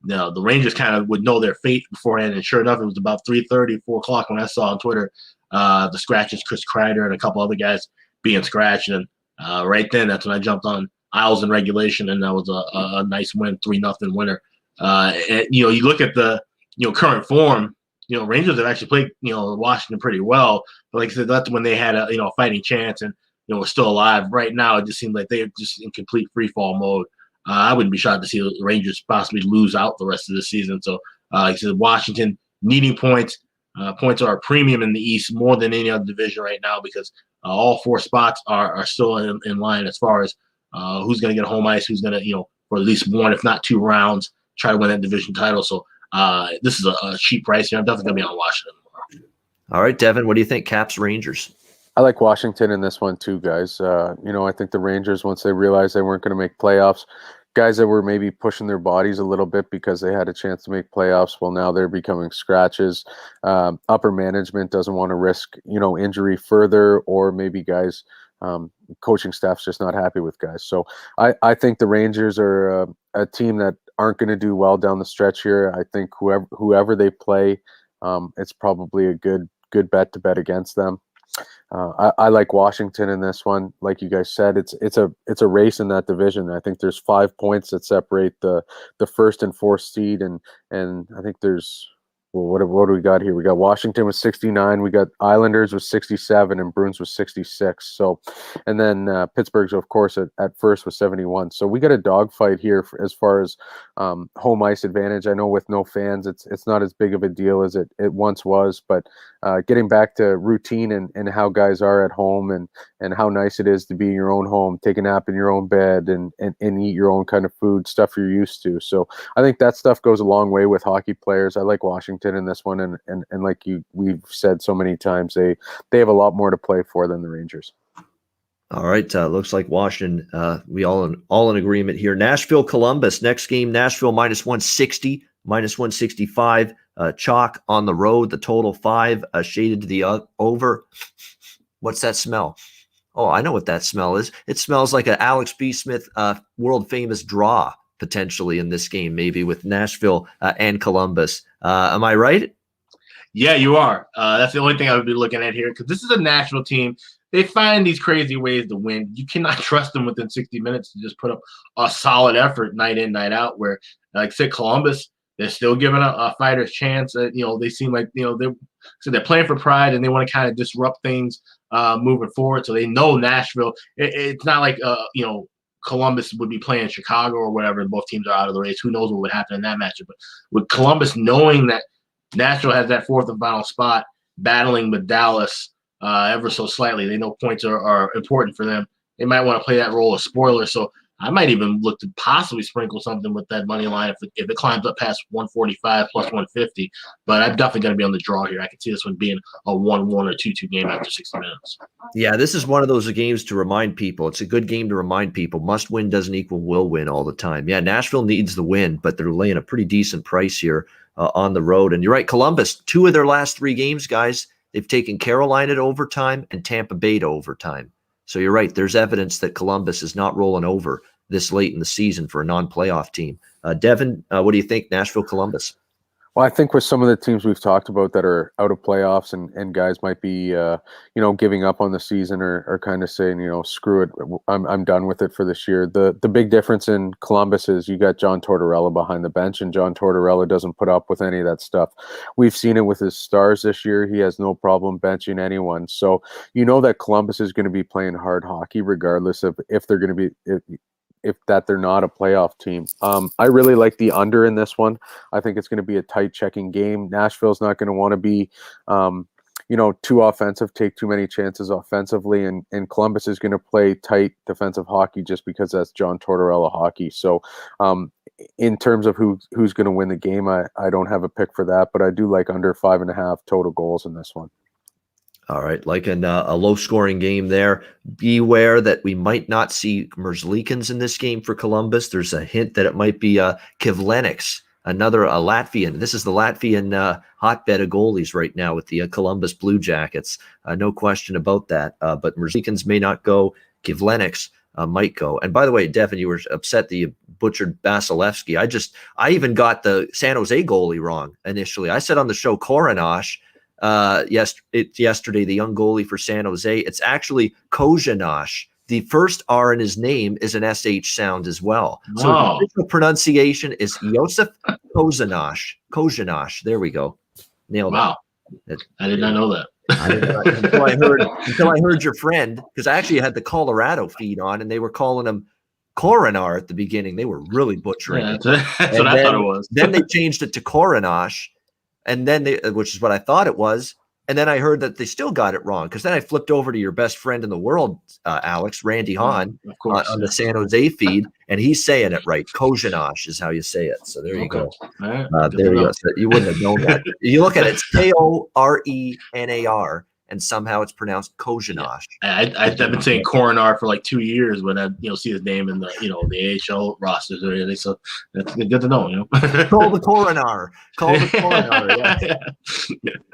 the Rangers kind of would know their fate beforehand. And sure enough, it was about 3:30, 4 o'clock when I saw on Twitter the scratches, Chris Kreider and a couple other guys being scratched. And right then, that's when I jumped on Isles in regulation, and that was a nice win, 3-0 winner. And, you look at the, current form, Rangers have actually played, Washington pretty well. But like I said, that's when they had a fighting chance and, were still alive. Right now, it just seems like they're just in complete free fall mode. I wouldn't be shocked to see the Rangers possibly lose out the rest of the season. So, like I said, Washington needing points. Points are a premium in the East more than any other division right now because all 4 spots are still in line as far as who's going to get home ice, who's going to, for at least 1, if not 2 rounds, try to win that division title. So this is a cheap price here. I'm definitely going to be on Washington tomorrow. All right, Devin, what do you think? Caps, Rangers? I like Washington in this one too, guys. I think the Rangers, once they realized they weren't going to make playoffs, guys that were maybe pushing their bodies a little bit because they had a chance to make playoffs, well, now they're becoming scratches. Upper management doesn't want to risk, injury further, or maybe guys, coaching staff's just not happy with guys. So I think the Rangers are a team that aren't going to do well down the stretch here. I think whoever they play, it's probably a good bet to bet against them. I like Washington in this one. Like you guys said, it's a race in that division. I think there's 5 points that separate the first and 4th seed, and I think there's what do we got here? We got Washington with 69, we got Islanders with 67, and Bruins with 66. So, and then Pittsburgh's of course at first with 71. So we got a dogfight here as far as home ice advantage. I know with no fans, it's not as big of a deal as it once was, but getting back to routine and how guys are at home and how nice it is to be in your own home, take a nap in your own bed, and eat your own kind of food, stuff you're used to. So I think that stuff goes a long way with hockey players. I like Washington in this one, and like we've said so many times, they have a lot more to play for than the Rangers. All right, looks like Washington. We all in agreement here. Nashville, Columbus. Next game, Nashville -160, -165. Chalk on the road. The total 5 shaded to the over. What's that smell? Oh, I know what that smell is. It smells like an Alex B. Smith world famous draw potentially in this game, maybe with Nashville and Columbus. Am I right? Yeah, you are. That's the only thing I would be looking at here, because this is a Nashville team. They find these crazy ways to win. You cannot trust them within 60 minutes to just put up a solid effort night in, night out. Where, like I said, Columbus, they're still giving a fighter's chance. They seem like they're playing for pride and they want to kind of disrupt things moving forward. So they know Nashville. It's not like Columbus would be playing Chicago or whatever, and both teams are out of the race. Who knows what would happen in that matchup? But with Columbus knowing that Nashville has that 4th and final spot, battling with Dallas ever so slightly, they know points are important for them. They might want to play that role of spoiler. So I might even look to possibly sprinkle something with that money line if it climbs up past 145 plus 150. But I'm definitely going to be on the draw here. I can see this one being a 1-1 or 2-2 game after 60 minutes. Yeah, this is one of those games to remind people. It's a good game to remind people. Must win doesn't equal will win all the time. Yeah, Nashville needs the win, but they're laying a pretty decent price here on the road. And you're right, Columbus, 2 of their last 3 games, guys, they've taken Carolina to overtime and Tampa Bay to overtime. So you're right. There's evidence that Columbus is not rolling over this late in the season for a non-playoff team. Devin, what do you think? Nashville, Columbus. Well, I think with some of the teams we've talked about that are out of playoffs and guys might be, giving up on the season or kind of saying, screw it, I'm done with it for this year. The big difference in Columbus is you got John Tortorella behind the bench, and John Tortorella doesn't put up with any of that stuff. We've seen it with his Stars this year. He has no problem benching anyone. So that Columbus is going to be playing hard hockey regardless of if they're going to be if they're not a playoff team. I really like the under in this one. I think it's going to be a tight checking game. Nashville's not going to want to be, too offensive, take too many chances offensively, and Columbus is going to play tight defensive hockey just because that's John Tortorella hockey. So in terms of who's going to win the game, I don't have a pick for that, but I do like under 5.5 total goals in this one. All right, like a low-scoring game there. Beware that we might not see Merzlikins in this game for Columbus. There's a hint that it might be Kivlenieks, another Latvian. This is the Latvian hotbed of goalies right now with the Columbus Blue Jackets. No question about that. But Merzlikins may not go. Kivlenieks might go. And by the way, Devin, you were upset that you butchered Vasilevsky. I even got the San Jose goalie wrong initially. I said on the show Koronash. Yesterday, the young goalie for San Jose. It's actually Kozhanash. The first R in his name is an SH sound as well. So the official pronunciation is Josef Kozhanash. Kozhanash. There we go. Nailed it. I did not know that. until I heard your friend, because I actually had the Colorado feed on, and they were calling him Coronar at the beginning. They were really butchering it. That's what I thought it was. Then they changed it to Koronash. And then which is what I thought it was. And then I heard that they still got it wrong. Because then I flipped over to your best friend in the world, Alex, Randy Hahn, of course, on the San Jose feed. And he's saying it right. Kozhanash is how you say it. So there you go. Right. There you go. So you wouldn't have known that. You look at it, it's Korenar. And somehow it's pronounced Kozhanash. I've been saying Coronar for like 2 years when I see his name in the the AHL rosters or anything. So that's good to know. Call the Coronar. Yeah.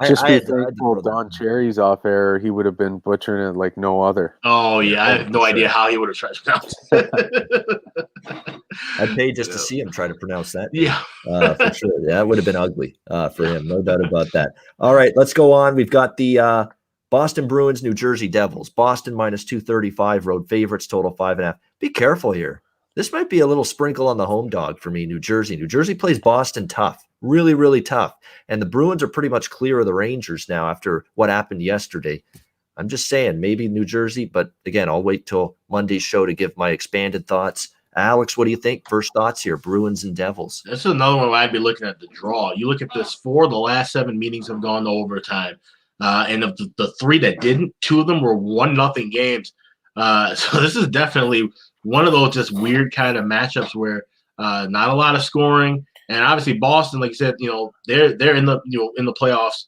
Just be thankful Don Cherry's off air. He would have been butchering it like no other. Oh yeah, I have no idea how he would have tried to pronounce it. I'd pay just to see him try to pronounce that. Yeah, for sure. Yeah, that would have been ugly for him. No doubt about that. All right, let's go on. We've got the Boston Bruins, New Jersey Devils. Boston minus 235 road favorites, total 5.5. Be careful here. This might be a little sprinkle on the home dog for me, New Jersey. New Jersey plays Boston tough, really, really tough. And the Bruins are pretty much clear of the Rangers now after what happened yesterday. I'm just saying, maybe New Jersey, but again, I'll wait till Monday's show to give my expanded thoughts. Alex, what do you think? First thoughts here, Bruins and Devils. This is another one where I'd be looking at the draw. You look at this, 4 of the last 7 meetings have gone to overtime. And of the 3 that didn't, 2 of them were 1-0 games. So this is definitely one of those just weird kind of matchups where not a lot of scoring. And obviously Boston, like you said, they're in the in the playoffs.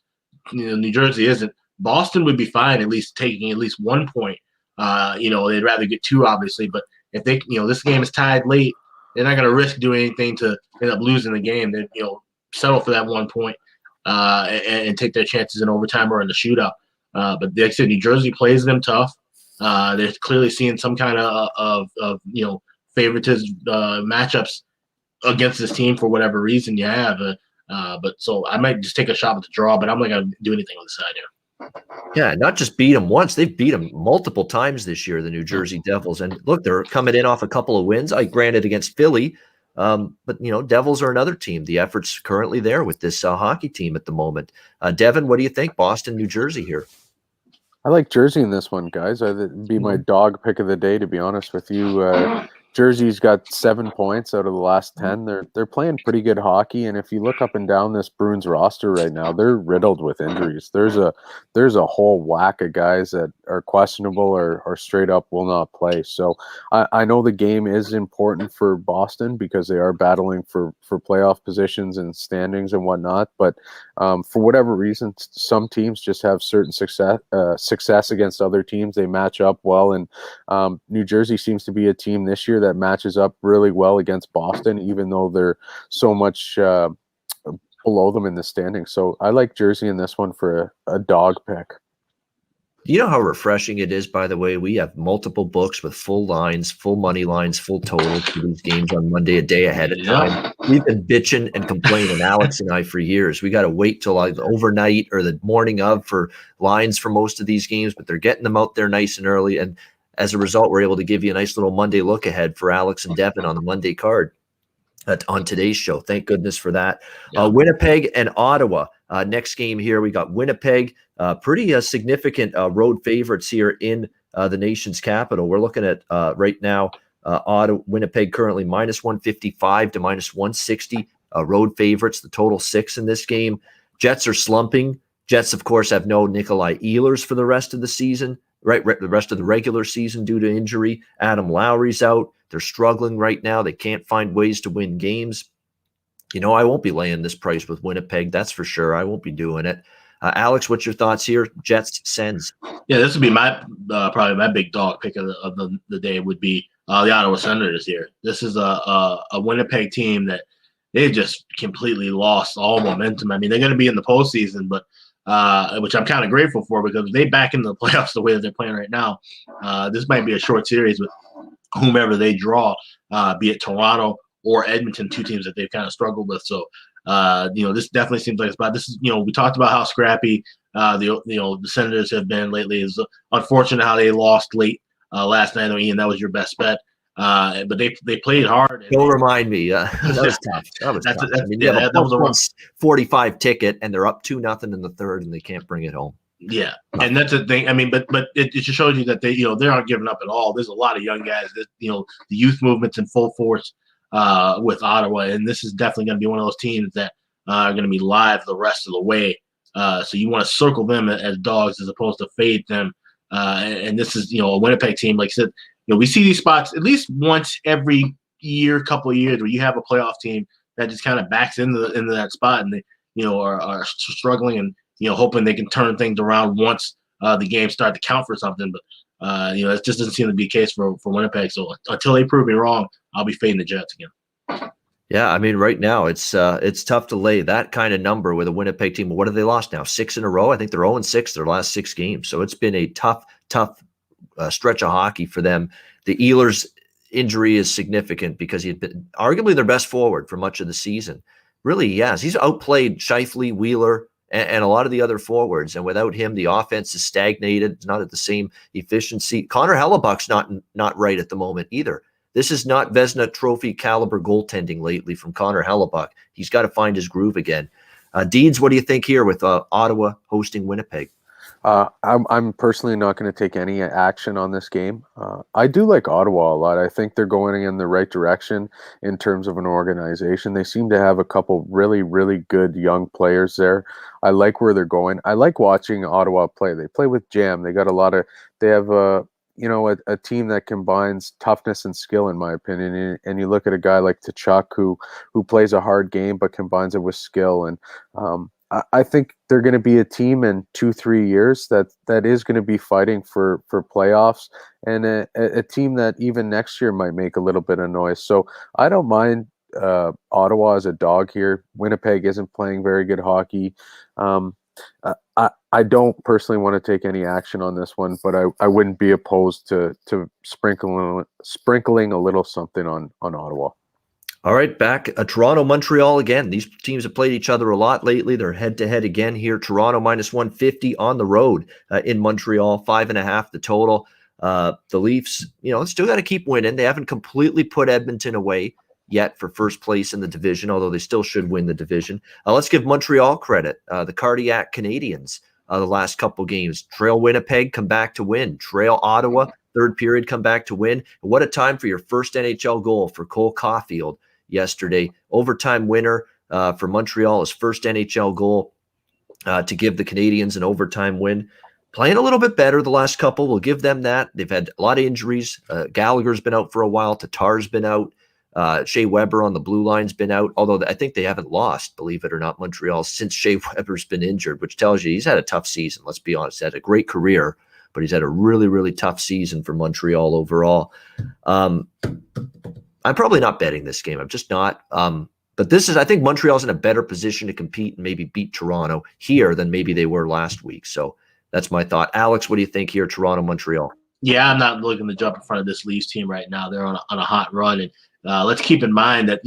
New Jersey isn't. Boston would be fine at least taking at least 1 point. They'd rather get 2, obviously, but if they this game is tied late, they're not going to risk doing anything to end up losing the game. They settle for that 1 point. And take their chances in overtime or in the shootout. But like I said, New Jersey plays them tough. They're clearly seeing some kind of favoritism matchups against this team for whatever reason you have. But so I might just take a shot with the draw, but I'm not going to do anything on the side here. Yeah, not just beat them once. They've beat them multiple times this year, the New Jersey Devils. And look, they're coming in off a couple of wins. Granted against Philly. But Devils are another team. The effort's currently there with this hockey team at the moment. Devin, what do you think? Boston, New Jersey here. I like Jersey in this one, guys. That'd be my dog pick of the day, to be honest with you. Jersey's got 7 points out of the last 10. They're playing pretty good hockey, and if you look up and down this Bruins roster right now, they're riddled with injuries. There's a whole whack of guys that are questionable or straight up will not play. So I know the game is important for Boston because they are battling for playoff positions and standings and whatnot. But for whatever reason, some teams just have certain success against other teams. They match up well, and New Jersey seems to be a team this year that matches up really well against Boston, even though they're so much below them in the standings. So I like Jersey in this one for a dog pick. You know how refreshing it is, by the way? We have multiple books with full lines, full money lines, full totals for these games on Monday, a day ahead of time. We've been bitching and complaining, Alex and I, for years. We got to wait till like the overnight or the morning of for lines for most of these games, but they're getting them out there nice and early. And as a result, we're able to give you a nice little Monday look ahead for Alex and Devin on the Monday card on today's show. Thank goodness for that. Winnipeg and Ottawa. Next game here, we got Winnipeg, pretty significant road favorites here in the nation's capital. We're looking at right now, Winnipeg currently minus 155 to minus 160 road favorites, the total 6 in this game. Jets are slumping. Jets, of course, have no Nikolai Ehlers for the rest of the season, right? The rest of the regular season due to injury. Adam Lowry's out. They're struggling right now. They can't find ways to win games. You know, I won't be laying this price with Winnipeg. That's for sure. I won't be doing it. Alex, what's your thoughts here? Jets, Sens. Yeah, this would be my probably my big dog pick of the day would be the Ottawa Senators here. This is a Winnipeg team that they've just completely lost all momentum. I mean, they're going to be in the postseason, but which I'm kind of grateful for, because if they back into the playoffs the way that they're playing right now, this might be a short series with whomever they draw, be it Toronto or Edmonton, two teams that they've kind of struggled with. So, this definitely seems like a spot. This is, we talked about how scrappy the Senators have been lately. It's unfortunate how they lost late last night. I know, Ian, that was your best bet. But they played hard. Don't remind me. That was tough. That was tough. That was a 45 ticket, and they're up 2-0 in the third, and they can't bring it home. Yeah, and that's the thing. I mean, but it just shows you that they aren't giving up at all. There's a lot of young guys that the youth movement's in full force with Ottawa, and this is definitely going to be one of those teams that are going to be live the rest of the way. So you want to circle them as dogs as opposed to fade them. And this is a Winnipeg team, like I said. We see these spots at least once every year, couple of years, where you have a playoff team that just kind of backs into that spot, and they are struggling and hoping they can turn things around once the games start to count for something. But it just doesn't seem to be the case for Winnipeg. So until they prove me wrong, I'll be fading the Jets again. Yeah, I mean, right now it's tough to lay that kind of number with a Winnipeg team. What have they lost now? 6 in a row. I think they're 0-6 their last 6 games. So it's been a tough stretch of hockey for them. The Ehlers injury is significant because he had been arguably their best forward for much of the season. Really, yes, he's outplayed Scheifele, Wheeler, and a lot of the other forwards. And without him, the offense is stagnated. It's not at the same efficiency. Connor Hellebuck's not right at the moment either. This is not Vezina Trophy caliber goaltending lately from Connor Hellebuck. He's got to find his groove again. Deeds, what do you think here with Ottawa hosting Winnipeg? I'm personally not going to take any action on this game. I do like Ottawa a lot. I think they're going in the right direction in terms of an organization. They seem to have a couple really, really good young players there. I like where they're going. I like watching Ottawa play. They play with jam. They have a team that combines toughness and skill, in my opinion. And you look at a guy like Tkachuk who plays a hard game but combines it with skill. And I think they're going to be a team in 2-3 years that is going to be fighting for playoffs, and a team that even next year might make a little bit of noise. So I don't mind Ottawa as a dog here. Winnipeg isn't playing very good hockey. I don't personally want to take any action on this one, but I wouldn't be opposed to sprinkling a little something on Ottawa. All right, back Toronto, Montreal again. These teams have played each other a lot lately. They're head-to-head again here. Toronto minus 150 on the road in Montreal, 5.5 the total. The Leafs, still got to keep winning. They haven't completely put Edmonton away yet for first place in the division, although they still should win the division. Let's give Montreal credit. The Cardiac Canadians, the last couple games. Trail Winnipeg, come back to win. Trail Ottawa, third period, come back to win. What a time for your first NHL goal for Cole Caulfield yesterday. Overtime winner for Montreal, his first NHL goal to give the Canadians an overtime win. Playing a little bit better the last couple. We'll give them that. They've had a lot of injuries. Gallagher's been out for a while. Tatar's been out. Shea Weber on the blue line's been out, although I think they haven't lost, believe it or not, Montreal, since Shea Weber's been injured, which tells you he's had a tough season. Let's be honest. He's had a great career, but he's had a really, really tough season for Montreal overall. I'm probably not betting this game. I'm just not. But I think Montreal's in a better position to compete and maybe beat Toronto here than maybe they were last week. So That's my thought. Alex, what do you think here, Toronto, Montreal? Yeah, I'm not looking to jump in front of this Leafs team right now. They're on a hot run, and let's keep in mind that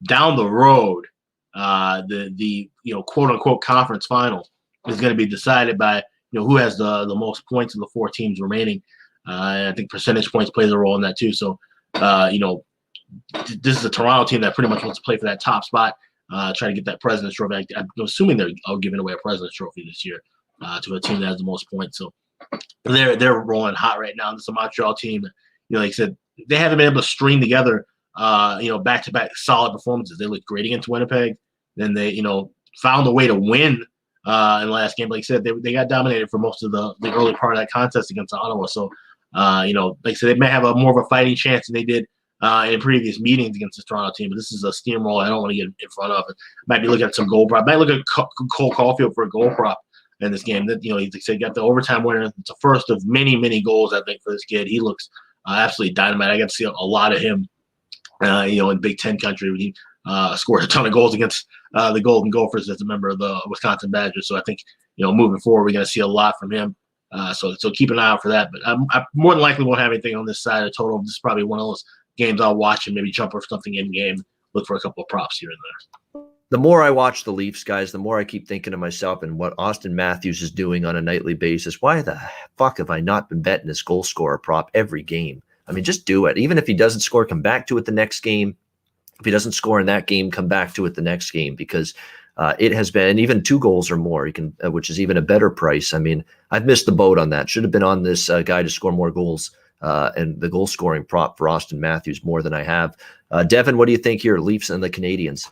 down the road, the quote unquote conference final is going to be decided by who has the most points of the 4 teams remaining. I think percentage points plays a role in that too. So this is a Toronto team that pretty much wants to play for that top spot, try to get that President's Trophy. I'm assuming they're giving away a President's Trophy this year to a team that has the most points. So they're rolling hot right now. This is a Montreal team. Like I said, they haven't been able to string together back-to-back solid performances. They looked great against Winnipeg. Then they found a way to win in the last game. Like I said, they got dominated for most of the early part of that contest against Ottawa. So like I said, they may have more of a fighting chance than they did in previous meetings against the Toronto team. But this is a steamroll I don't want to get in front of. Might be looking at some goal prop. Might look at Cole Caulfield for a goal prop in this game. That he got the overtime winner. It's the first of many goals I think for this kid. He looks absolutely dynamite. I got to see a lot of him. In Big Ten country, when he scored a ton of goals against the Golden Gophers as a member of the Wisconsin Badgers. So I think moving forward we're going to see a lot from him. So keep an eye out for that. But I more than likely won't have anything on this side of total. This is probably one of those games I'll watch and maybe jump for something in game. Look for a couple of props here and there. The more I watch the Leafs, guys, the more I keep thinking to myself and what Austin Matthews is doing on a nightly basis. Why the fuck have I not been betting this goal scorer prop every game? I mean, just do it. Even if he doesn't score, come back to it the next game. If he doesn't score in that game, come back to it the next game, because it has been even 2 goals or more, which is even a better price. I mean, I've missed the boat on that. Should have been on this guy to score more goals and the goal scoring prop for Austin Matthews more than I have. Devin, what do you think here, Leafs and the Canadians?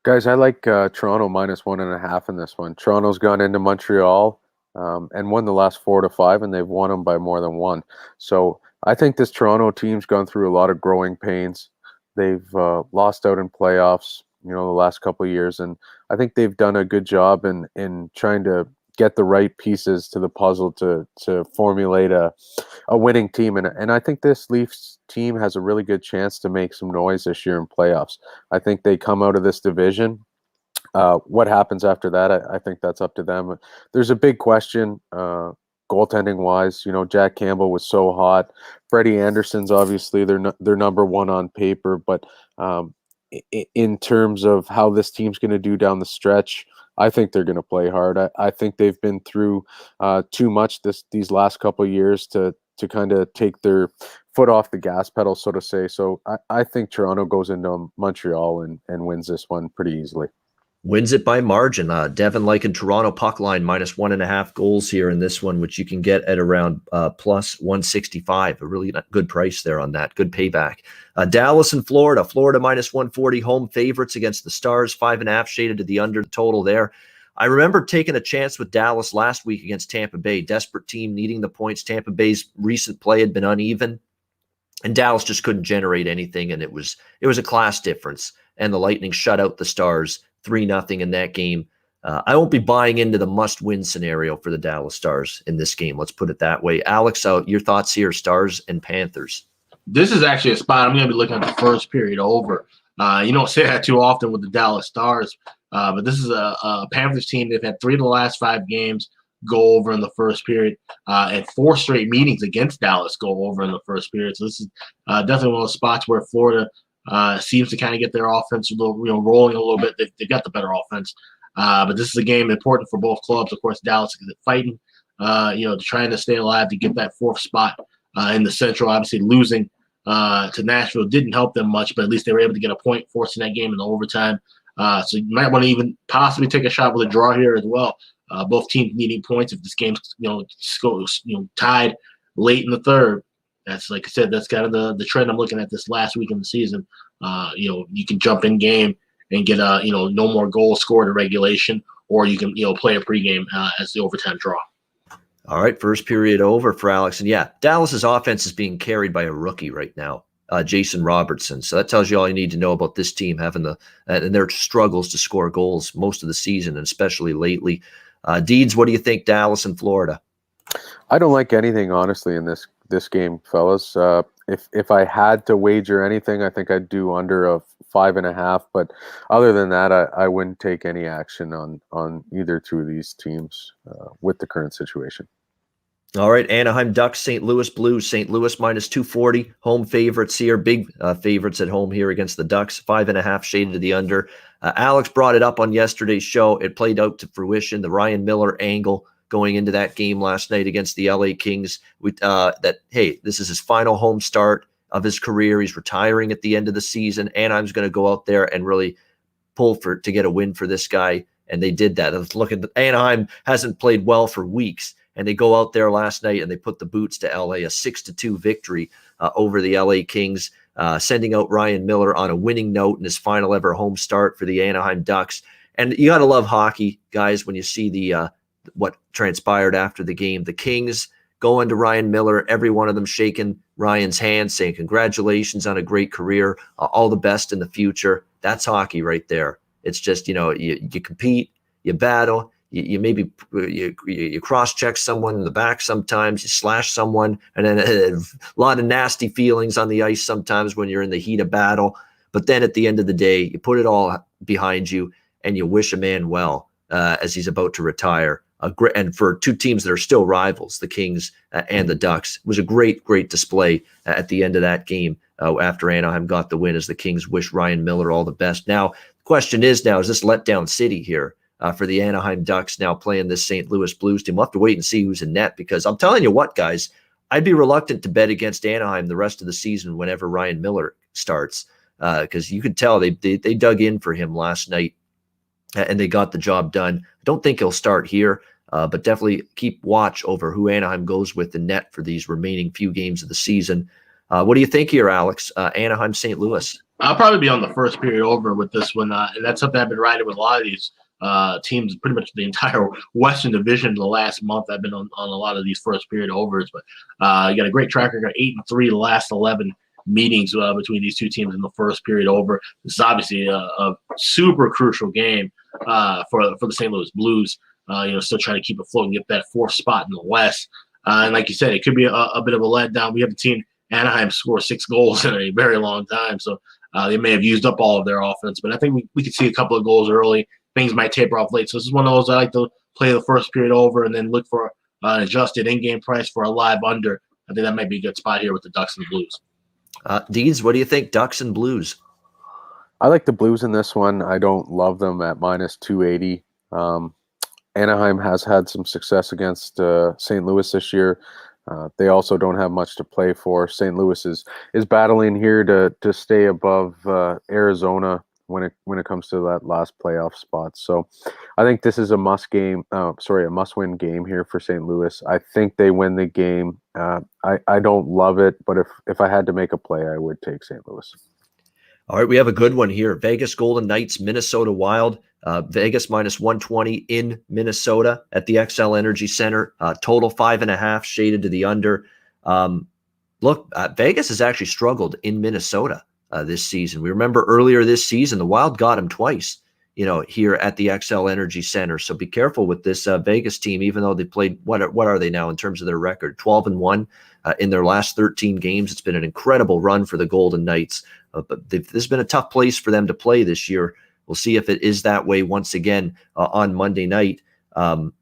Guys, I like Toronto -1.5 in this one. Toronto's gone into Montreal and won the last 4 to 5, and they've won them by more than 1. So I think this Toronto team's gone through a lot of growing pains. They've lost out in playoffs, the last couple of years, and I think they've done a good job in trying to get the right pieces to the puzzle to formulate a winning team. And I think this Leafs team has a really good chance to make some noise this year in playoffs. I think they come out of this division. What happens after that, I think that's up to them. There's a big question goaltending wise. Jack Campbell was so hot. Freddie Anderson's obviously they're number 1 on paper, but in terms of how this team's going to do down the stretch, I think they're going to play hard. I think they've been through too much these last couple of years to kind of take their foot off the gas pedal, so to say. So I think Toronto goes into Montreal and wins this one pretty easily. Wins it by margin. Devin liking Toronto puck line -1.5 goals here in this one, which you can get at around +165. A really good price there on that. Good payback. Dallas and Florida. Florida -140 home favorites against the Stars. 5.5 shaded to the under total there. I remember taking a chance with Dallas last week against Tampa Bay. Desperate team needing the points. Tampa Bay's recent play had been uneven, and Dallas just couldn't generate anything, and it was a class difference. And the Lightning shut out the Stars 3-0 in that game. I won't be buying into the must-win scenario for the Dallas Stars in this game. Let's put it that way. Alex, your thoughts here, Stars and Panthers? This is actually a spot I'm going to be looking at the first period over. You don't say that too often with the Dallas Stars, but this is a Panthers team. They've had 3 of the last 5 games go over in the first period, and 4 straight meetings against Dallas go over in the first period. So this is definitely one of those spots where Florida seems to kind of get their offense rolling a little bit. They've got the better offense, but this is a game important for both clubs. Of course, Dallas is fighting, trying to stay alive to get that 4th spot in the Central. Obviously, losing to Nashville didn't help them much, but at least they were able to get a point, forcing that game in the overtime. So you might want to even possibly take a shot with a draw here as well. Both teams needing points. If this game's tied late in the third, that's, like I said, that's kind of the trend I'm looking at this last week in the season. You can jump in game and get no more goals scored in regulation, or you can play a pregame as the overtime draw. All right, first period over for Alex. And yeah, Dallas's offense is being carried by a rookie right now, Jason Robertson. So that tells you all you need to know about this team having and their struggles to score goals most of the season, and especially lately. Deeds, what do you think, Dallas and Florida? I don't like anything, honestly, in this game, fellas. If I had to wager anything, I think I'd do under a 5.5. But other than that, I wouldn't take any action on either two of these teams with the current situation. All right, Anaheim Ducks, St. Louis Blues. St. Louis minus 240. Home favorites here. Big favorites at home here against the Ducks. 5.5 shaded to the under. Alex brought it up on yesterday's show. It played out to fruition. The Ryan Miller angle going into that game last night against the LA Kings. Hey, this is his final home start of his career. He's retiring at the end of the season. Anaheim's going to go out there and really pull to get a win for this guy. And they did that. I was looking. Anaheim hasn't played well for weeks. And they go out there last night and they put the boots to LA, a 6-2 victory over the LA Kings, sending out Ryan Miller on a winning note in his final ever home start for the Anaheim Ducks. And you got to love hockey, guys, when you see the what transpired after the game. The Kings going to Ryan Miller, every one of them shaking Ryan's hand, saying congratulations on a great career, all the best in the future. That's hockey right there. It's just, you compete, you battle. You maybe you cross-check someone in the back sometimes, you slash someone, and then a lot of nasty feelings on the ice sometimes when you're in the heat of battle. But then at the end of the day, you put it all behind you and you wish a man well as he's about to retire. And for two teams that are still rivals, the Kings and the Ducks, it was a great display at the end of that game after Anaheim got the win as the Kings wish Ryan Miller all the best. Now, the question is this letdown city here? For the Anaheim Ducks now playing this St. Louis Blues team. We'll have to wait and see who's in net, because I'm telling you what, guys, I'd be reluctant to bet against Anaheim the rest of the season whenever Ryan Miller starts, because you could tell they dug in for him last night and they got the job done. I don't think he'll start here, but definitely keep watch over who Anaheim goes with in net for these remaining few games of the season. What do you think here, Alex? Anaheim, St. Louis. I'll probably be on the first period over with this one, and that's something I've been riding with a lot of these teams, pretty much the entire Western Division. The last month I've been on a lot of these first period overs, but you got a great track record, 8-3 the last 11 meetings between these two teams in the first period over. This is obviously a super crucial game for the St. Louis Blues. Still trying to keep afloat and get that fourth spot in the West. And like you said, it could be a bit of a letdown. We have the team Anaheim score 6 goals in a very long time, so they may have used up all of their offense. But I think we could see a couple of goals early. Things might taper off late. So this is one of those I like to play the first period over and then look for an adjusted in-game price for a live under. I think that might be a good spot here with the Ducks and the Blues. Deeds, what do you think? Ducks and Blues. I like the Blues in this one. I don't love them at minus 280. Anaheim has had some success against St. Louis this year. They also don't have much to play for. St. Louis is battling here to stay above Arizona when it comes to that last playoff spot. So I think this is a must-win game here for St. Louis. I think they win the game. I don't love it, but if I had to make a play, I would take St. Louis. All right, we have a good one here. Vegas Golden Knights, Minnesota Wild. Vegas minus 120 in Minnesota at the XL Energy Center. Total 5.5 shaded to the under. Vegas has actually struggled in Minnesota this season. We remember earlier this season, the Wild got them twice, here at the XL Energy Center. So be careful with this Vegas team, even though they played, what are they now in terms of their record? 12-1 in their last 13 games. It's been an incredible run for the Golden Knights, but this has been a tough place for them to play this year. We'll see if it is that way once again on Monday night. I'll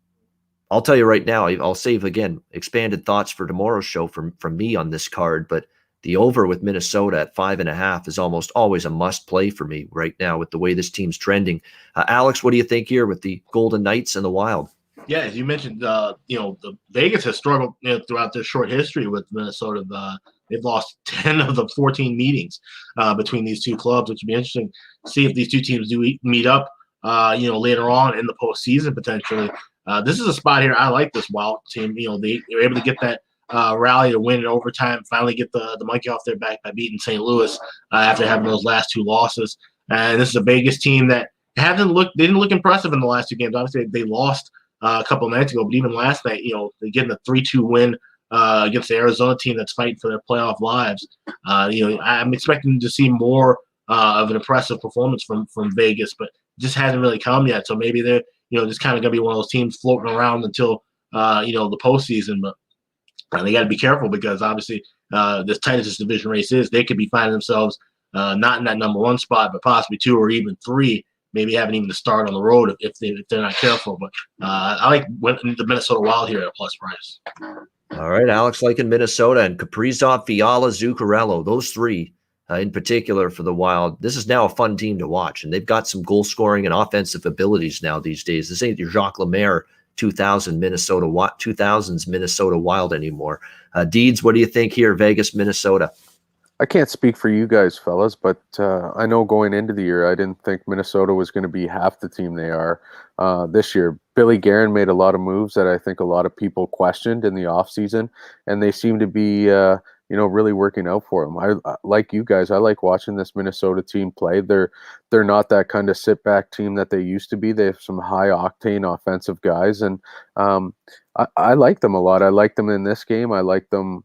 tell you right now, I'll save, again, expanded thoughts for tomorrow's show from me on this card, but the over with Minnesota at 5.5 is almost always a must play for me right now with the way this team's trending. Alex, what do you think here with the Golden Knights and the Wild? Yeah, as you mentioned, the Vegas has struggled throughout their short history with Minnesota. They've lost 10 of the 14 meetings between these two clubs, which would be interesting to see if these two teams do meet up, later on in the postseason potentially. This is a spot here. I like this Wild team. They were able to get that rally to win in overtime, finally get the monkey off their back by beating St. Louis after having those last two losses. And this is a Vegas team that didn't look impressive in the last two games. Obviously, they lost a couple of nights ago, but even last night, they're getting a 3-2 win against the Arizona team that's fighting for their playoff lives. I'm expecting to see more of an impressive performance from Vegas, but it just hasn't really come yet. So maybe they're just kind of going to be one of those teams floating around until the postseason. But they got to be careful because obviously as tight as this division race is, they could be finding themselves not in that number one spot, but possibly 2 or even 3. Maybe having even to start on the road if they're not careful. But I like the Minnesota Wild here at a plus price. All right, Alex liking Minnesota and Kaprizov, Fiala, Zuccarello, those 3 in particular for the Wild. This is now a fun team to watch, and they've got some goal scoring and offensive abilities now these days. This ain't your Jacques Lemaire 2000s Minnesota Wild anymore. Deeds, what do you think here, Vegas, Minnesota? I can't speak for you guys, fellas, but I know going into the year, I didn't think Minnesota was going to be half the team they are this year. Billy Guerin made a lot of moves that I think a lot of people questioned in the offseason, and they seem to be really working out for him. I like you guys. I like watching this Minnesota team play. They're not that kind of sit back team that they used to be. They have some high octane offensive guys, and I like them a lot. I like them in this game. I like them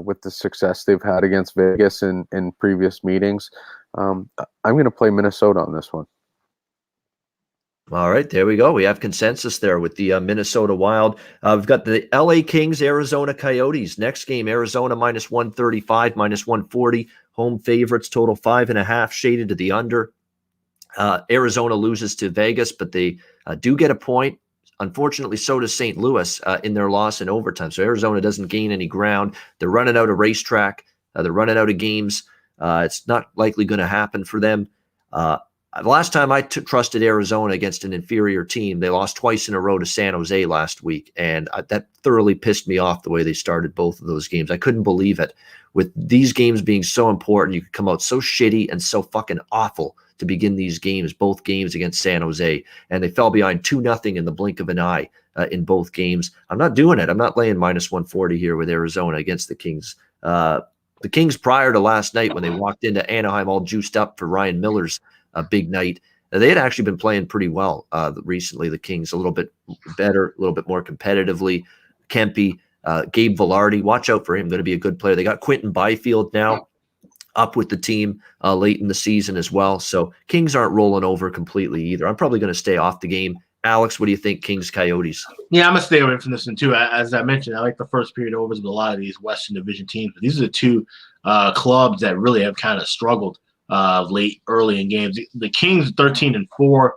with the success they've had against Vegas in previous meetings. I'm going to play Minnesota on this one. All right, there we go. We have consensus there with the Minnesota Wild. We've got the LA Kings, Arizona Coyotes. Next game, Arizona minus 135, minus 140. Home favorites, total 5.5, shaded to the under. Arizona loses to Vegas, but they do get a point. Unfortunately, so does St. Louis in their loss in overtime. So Arizona doesn't gain any ground. They're running out of racetrack. They're running out of games. It's not likely going to happen for them. The last time I trusted Arizona against an inferior team, they lost twice in a row to San Jose last week, and that thoroughly pissed me off the way they started both of those games. I couldn't believe it. With these games being so important, you could come out so shitty and so fucking awful to begin these games, both games against San Jose, and they fell behind 2-0 in the blink of an eye in both games. I'm not doing it. I'm not laying minus 140 here with Arizona against the Kings. The Kings prior to last night when they walked into Anaheim all juiced up for Ryan Miller's big night, they had actually been playing pretty well recently. The Kings a little bit better, a little bit more competitively. Kempe, Gabe Velarde, watch out for him. Going to be a good player. They got Quentin Byfield now up with the team late in the season as well. So Kings aren't rolling over completely either. I'm probably going to stay off the game. Alex, what do you think, Kings Coyotes? Yeah, I'm going to stay away from this one too. As I mentioned, I like the first period overs with a lot of these Western Division teams. But these are the 2 clubs that really have kind of struggled early in games. The Kings 13-4,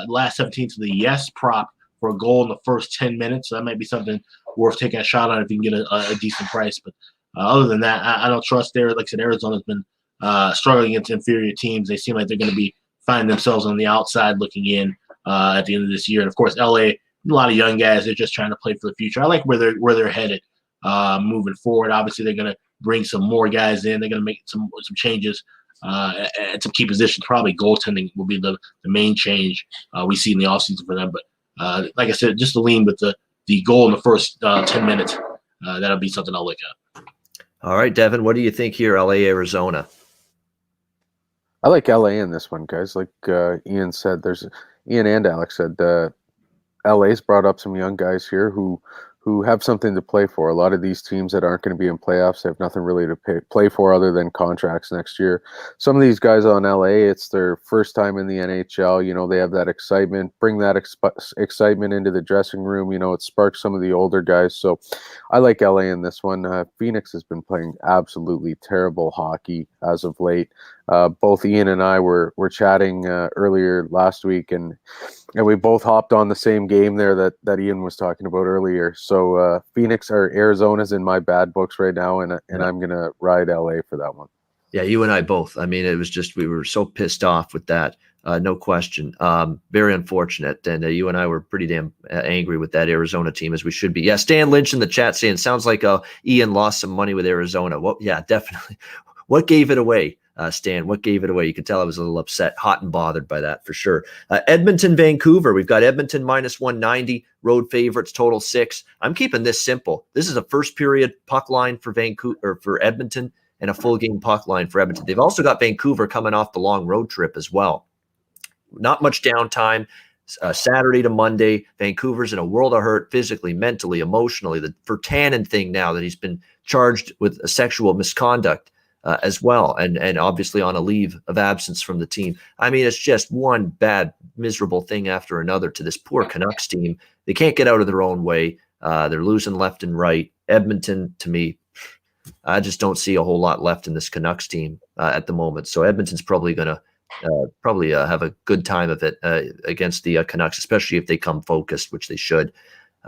last 17 to the yes prop for a goal in the first 10 minutes. So that might be something worth taking a shot on if you can get a decent price. But other than that, I don't trust there. Like I said, Arizona's been struggling against inferior teams. They seem like they're going to be finding themselves on the outside looking in at the end of this year. And of course, LA, a lot of young guys. They're just trying to play for the future. I like where they're headed moving forward. Obviously, they're going to bring some more guys in. They're going to make some changes at some key positions. Probably goaltending will be the main change we see in the offseason for them. But like I said, just to lean with the goal in the first 10 minutes, that'll be something I'll look at. All right, Devin, what do you think here, LA, Arizona? I like LA in this one, guys. Like Ian and Alex said, LA's brought up some young guys here who have something to play for. A lot of these teams that aren't going to be in playoffs have nothing really to play for other than contracts next year. Some of these guys on LA, it's their first time in the NHL. You know, they have that excitement. Bring that excitement into the dressing room. You know, it sparks some of the older guys. So I like LA in this one. Phoenix has been playing absolutely terrible hockey as of late. Both Ian and I were chatting earlier last week, and we both hopped on the same game there that Ian was talking about earlier. So Phoenix or Arizona's in my bad books right now, and I'm gonna ride LA for that one. Yeah, you and I both. I mean, it was just we were so pissed off with that, no question. Very unfortunate, and you and I were pretty damn angry with that Arizona team, as we should be. Yeah, Stan Lynch in the chat saying sounds like Ian lost some money with Arizona. Well, yeah, definitely. What gave it away? Stan, what gave it away? You could tell I was a little upset, hot and bothered by that for sure. Edmonton, Vancouver. We've got Edmonton minus 190, road favorites, total 6. I'm keeping this simple. This is a first period puck line for Vancouver or for Edmonton and a full game puck line for Edmonton. They've also got Vancouver coming off the long road trip as well. Not much downtime. Saturday to Monday. Vancouver's in a world of hurt physically, mentally, emotionally. The Vertanen thing now that he's been charged with a sexual misconduct as well, and obviously on a leave of absence from the team. I mean, it's just one bad, miserable thing after another to this poor Canucks team. They can't get out of their own way. They're losing left and right. Edmonton, to me, I just don't see a whole lot left in this Canucks team at the moment. So Edmonton's probably going to have a good time of it against the Canucks, especially if they come focused, which they should.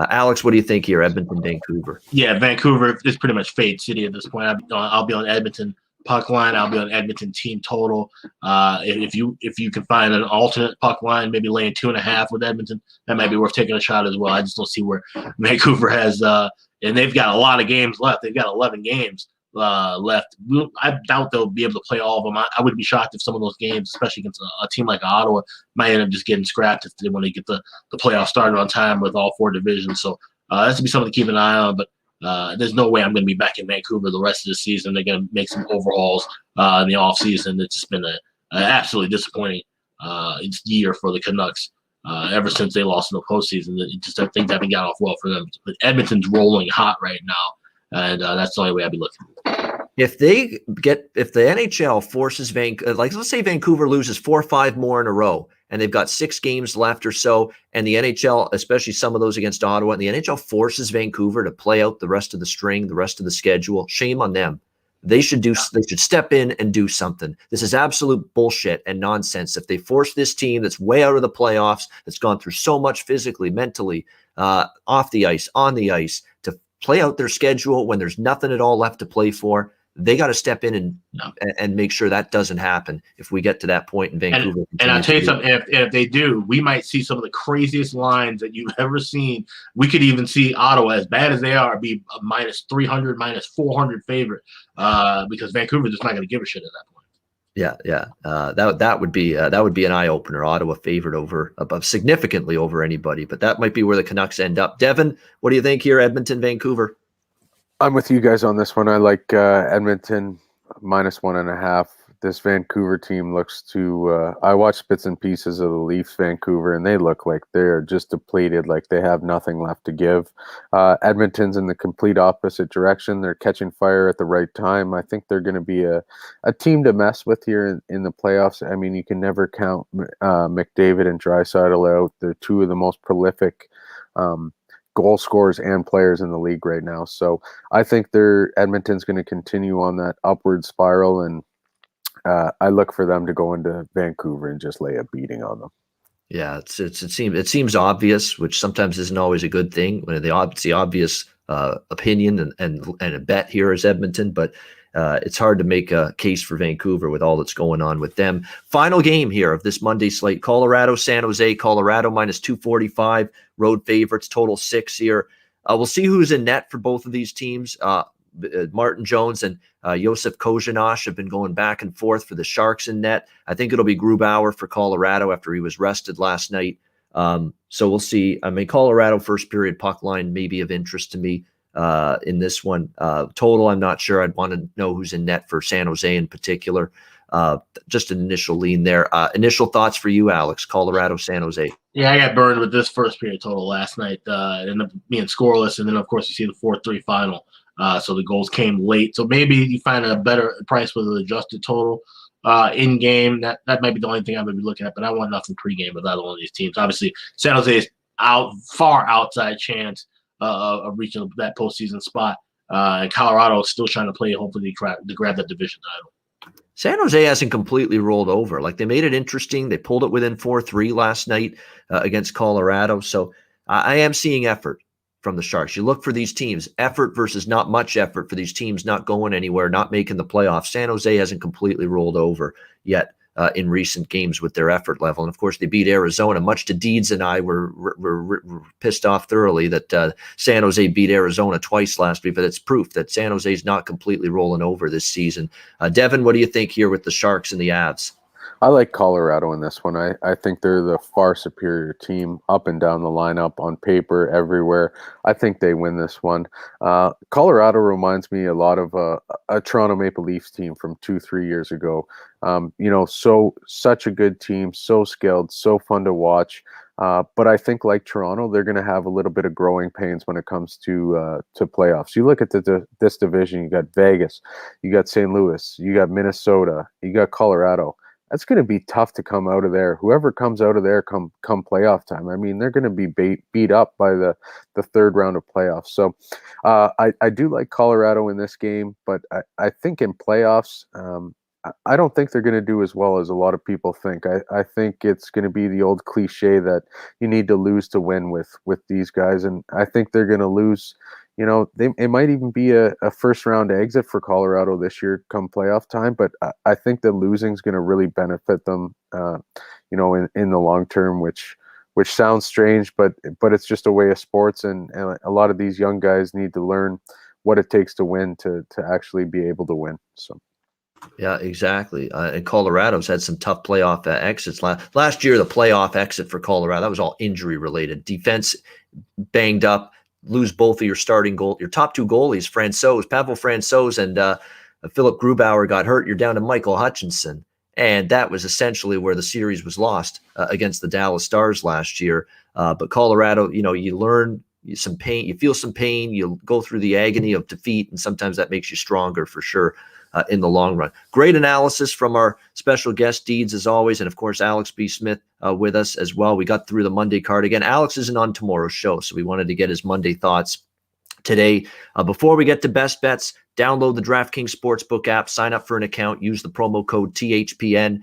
Alex, what do you think here? Edmonton, Vancouver. Yeah, Vancouver is pretty much fade city at this point. I'll be on Edmonton puck line. I'll be on Edmonton team total. If you can find an alternate puck line, maybe laying 2.5 with Edmonton, that might be worth taking a shot as well. I just don't see where Vancouver has, and they've got a lot of games left. They've got 11 games left. I doubt they'll be able to play all of them. I would be shocked if some of those games, especially against a team like Ottawa, might end up just getting scrapped if they want to get the playoffs started on time with all 4 divisions. So that's to be something to keep an eye on. But there's no way I'm going to be back in Vancouver the rest of the season. They're going to make some overhauls in the offseason. It's just been an absolutely disappointing year for the Canucks ever since they lost in the postseason. Things haven't got off well for them. But Edmonton's rolling hot right now, and that's the only way I'd be looking. If the NHL forces let's say Vancouver loses 4 or 5 more in a row, and they've got 6 games left or so, and the NHL, especially some of those against Ottawa, and the NHL forces Vancouver to play out the rest of the string, the rest of the schedule, shame on them. They should step in and do something. This is absolute bullshit and nonsense. If they force this team that's way out of the playoffs, that's gone through so much physically, mentally, off the ice, on the ice, to play out their schedule when there's nothing at all left to play for, they got to step in and make sure that doesn't happen if we get to that point in Vancouver. And I'll tell you something, if they do, we might see some of the craziest lines that you've ever seen. We could even see Ottawa, as bad as they are, be a -300, -400 favorite because Vancouver's just not going to give a shit at that point. Yeah. That would be an eye opener. Ottawa favored above significantly over anybody, but that might be where the Canucks end up. Devin, what do you think here? Edmonton, Vancouver. I'm with you guys on this one. I like Edmonton -1.5. This Vancouver team looks to I watched bits and pieces of the Leafs Vancouver, and they look like they're just depleted, like they have nothing left to give. Edmonton's in the complete opposite direction. They're catching fire at the right time. I think they're going to be a team to mess with here in the playoffs. I mean, you can never count McDavid and Draisaitl out. They're 2 of the most prolific goal scorers and players in the league right now. So I think Edmonton's going to continue on that upward spiral, and I look for them to go into Vancouver and just lay a beating on them. Yeah, it seems obvious, which sometimes isn't always a good thing when it's the obvious opinion and a bet here is Edmonton, but it's hard to make a case for Vancouver with all that's going on with them. Final game here of this Monday slate: Colorado, San Jose. Colorado -245, road favorites, total 6 here. We'll see who's in net for both of these teams. Martin Jones and Josef Kozhinosh have been going back and forth for the Sharks in net. I think it'll be Grubauer for Colorado after he was rested last night. So we'll see. I mean, Colorado first period puck line may be of interest to me in this one. Total, I'm not sure. I'd want to know who's in net for San Jose in particular. Just an initial lean there. Initial thoughts for you, Alex? Colorado, San Jose. Yeah, I got burned with this first period total last night. It ended up being scoreless, and then, of course, you see the 4-3 final. So the goals came late. So maybe you find a better price with an adjusted total in game. That might be the only thing I'm going to be looking at, but I want nothing pregame with either one of these teams. Obviously, San Jose is far outside chance of reaching that postseason spot. And Colorado is still trying to play, hopefully, to grab that division title. San Jose hasn't completely rolled over. Like, they made it interesting. They pulled it within 4-3 last night against Colorado. So I am seeing effort from the Sharks. You look for these teams, effort versus not much effort for these teams not going anywhere, not making the playoffs. San Jose hasn't completely rolled over yet in recent games with their effort level. And of course, they beat Arizona, much to Deeds and I were pissed off thoroughly that San Jose beat Arizona twice last week, but it's proof that San Jose is not completely rolling over this season. Devin, what do you think here with the Sharks and the Avs? I like Colorado in this one. I think they're the far superior team up and down the lineup, on paper, everywhere. I think they win this one. Colorado reminds me a lot of a Toronto Maple Leafs team from 2-3 years ago. Such a good team, so skilled, so fun to watch. But I think, like Toronto, they're going to have a little bit of growing pains when it comes to playoffs. You look at this division, you got Vegas, you got St. Louis, you got Minnesota, you got Colorado. that's going to be tough to come out of there. Whoever comes out of there come playoff time, I mean, they're going to be beat up by the third round of playoffs. So I do like Colorado in this game, but I think in playoffs, I don't think they're going to do as well as a lot of people think. I think it's going to be the old cliche that you need to lose to win with these guys, and I think they're going to lose. It might even be a first round exit for Colorado this year come playoff time, but I think the losing is going to really benefit them, in the long term, which sounds strange, but it's just a way of sports, and a lot of these young guys need to learn what it takes to win to actually be able to win. So. Yeah, exactly. And Colorado's had some tough playoff exits. Last year, the playoff exit for Colorado, that was all injury related. Defense banged up, lose both of your your top two goalies, Pavel Francouz and Philip Grubauer got hurt. You're down to Michael Hutchinson. And that was essentially where the series was lost against the Dallas Stars last year. But Colorado, you learn some pain, you feel some pain, you go through the agony of defeat, and sometimes that makes you stronger for sure. In the long run. Great analysis from our special guest, Deeds, as always, and of course, Alex B. Smith with us as well. We got through the Monday card again. Alex isn't on tomorrow's show, so we wanted to get his Monday thoughts today. Before we get to best bets, download the DraftKings Sportsbook app, sign up for an account, use the promo code THPN.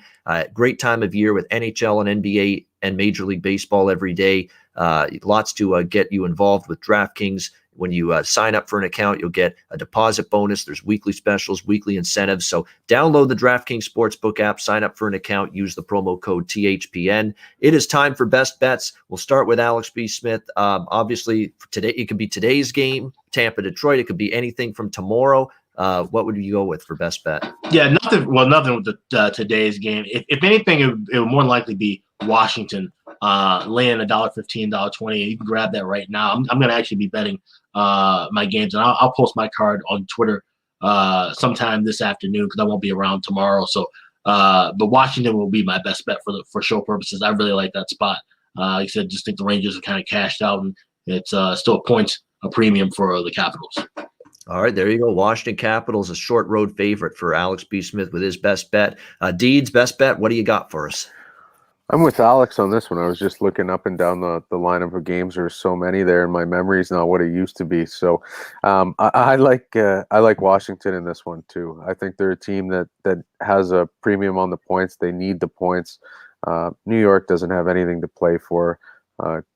Great time of year with NHL and NBA and Major League Baseball every day. Lots to get you involved with DraftKings. When you sign up for an account, you'll get a deposit bonus. There's weekly specials, weekly incentives. So download the DraftKings Sportsbook app, sign up for an account, use the promo code THPN. It is time for best bets. We'll start with Alex B. Smith. Obviously, today it could be today's game, Tampa-Detroit. It could be anything from tomorrow. What would you go with for best bet? Yeah, nothing with today's game. If anything, it would more likely be Washington laying $1.15, $1.20. You can grab that right now. I'm going to actually be betting my games, and I'll post my card on Twitter sometime this afternoon because I won't be around tomorrow. So, but Washington will be my best bet for show purposes. I really like that spot. Like I said, just think the Rangers are kind of cashed out, and it's still a premium for the Capitals. All right, there you go. Washington Capitals, a short road favorite for Alex B. Smith with his best bet. Deeds, best bet, what do you got for us? I'm with Alex on this one. I was just looking up and down the lineup of games. There's so many there, and my memory's not what it used to be. So I like Washington in this one too. I think they're a team that has a premium on the points. They need the points. New York doesn't have anything to play for.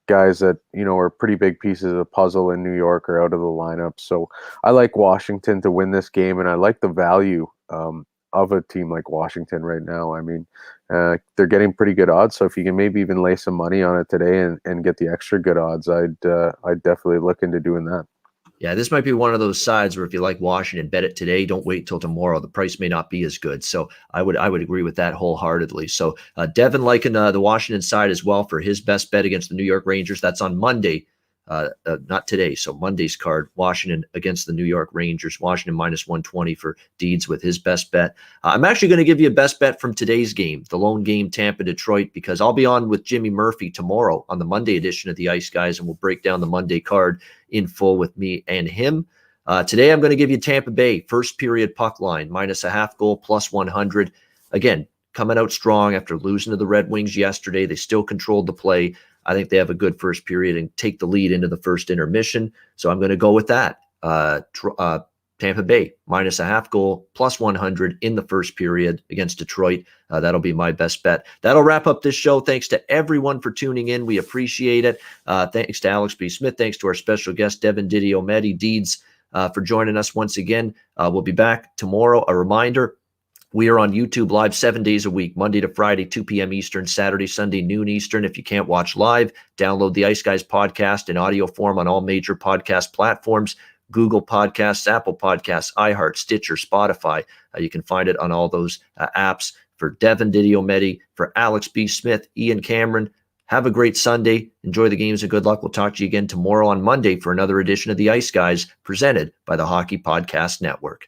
Guys that are pretty big pieces of the puzzle in New York are out of the lineup. So I like Washington to win this game, and I like the value of a team like Washington right now. I mean, they're getting pretty good odds. So if you can maybe even lay some money on it today and get the extra good odds, I'd definitely look into doing that. Yeah, this might be one of those sides where if you like Washington, bet it today. Don't wait till tomorrow. The price may not be as good. So I would agree with that wholeheartedly. So Devin liking the Washington side as well for his best bet against the New York Rangers. That's on Monday, not today. So Monday's card, Washington against the New York Rangers. Washington minus 120 for Deeds with his best bet. I'm actually going to give you a best bet from today's game, the lone game, Tampa-Detroit, because I'll be on with Jimmy Murphy tomorrow on the Monday edition of the Ice Guys, and we'll break down the Monday card in full with me and him. Today, I'm going to give you Tampa Bay first period puck line, minus a half goal, plus 100. Again, coming out strong after losing to the Red Wings yesterday. They still controlled the play. I think they have a good first period and take the lead into the first intermission. So I'm going to go with that. Tampa Bay minus a half goal, plus 100 in the first period against Detroit. That'll be my best bet. That'll wrap up this show. Thanks to everyone for tuning in. We appreciate it. Thanks to Alex B. Smith. Thanks to our special guest, Devin DiDiomete, Deeds, for joining us once again. We'll be back tomorrow. A reminder, we are on YouTube live 7 days a week, Monday to Friday, 2 p.m. Eastern, Saturday, Sunday, noon Eastern. If you can't watch live, download the Ice Guys podcast in audio form on all major podcast platforms, Google Podcasts, Apple Podcasts, iHeart, Stitcher, Spotify. You can find it on all those apps. For Devin DiDiomete, for Alex B. Smith, Ian Cameron, have a great Sunday. Enjoy the games and good luck. We'll talk to you again tomorrow on Monday for another edition of the Ice Guys presented by the Hockey Podcast Network.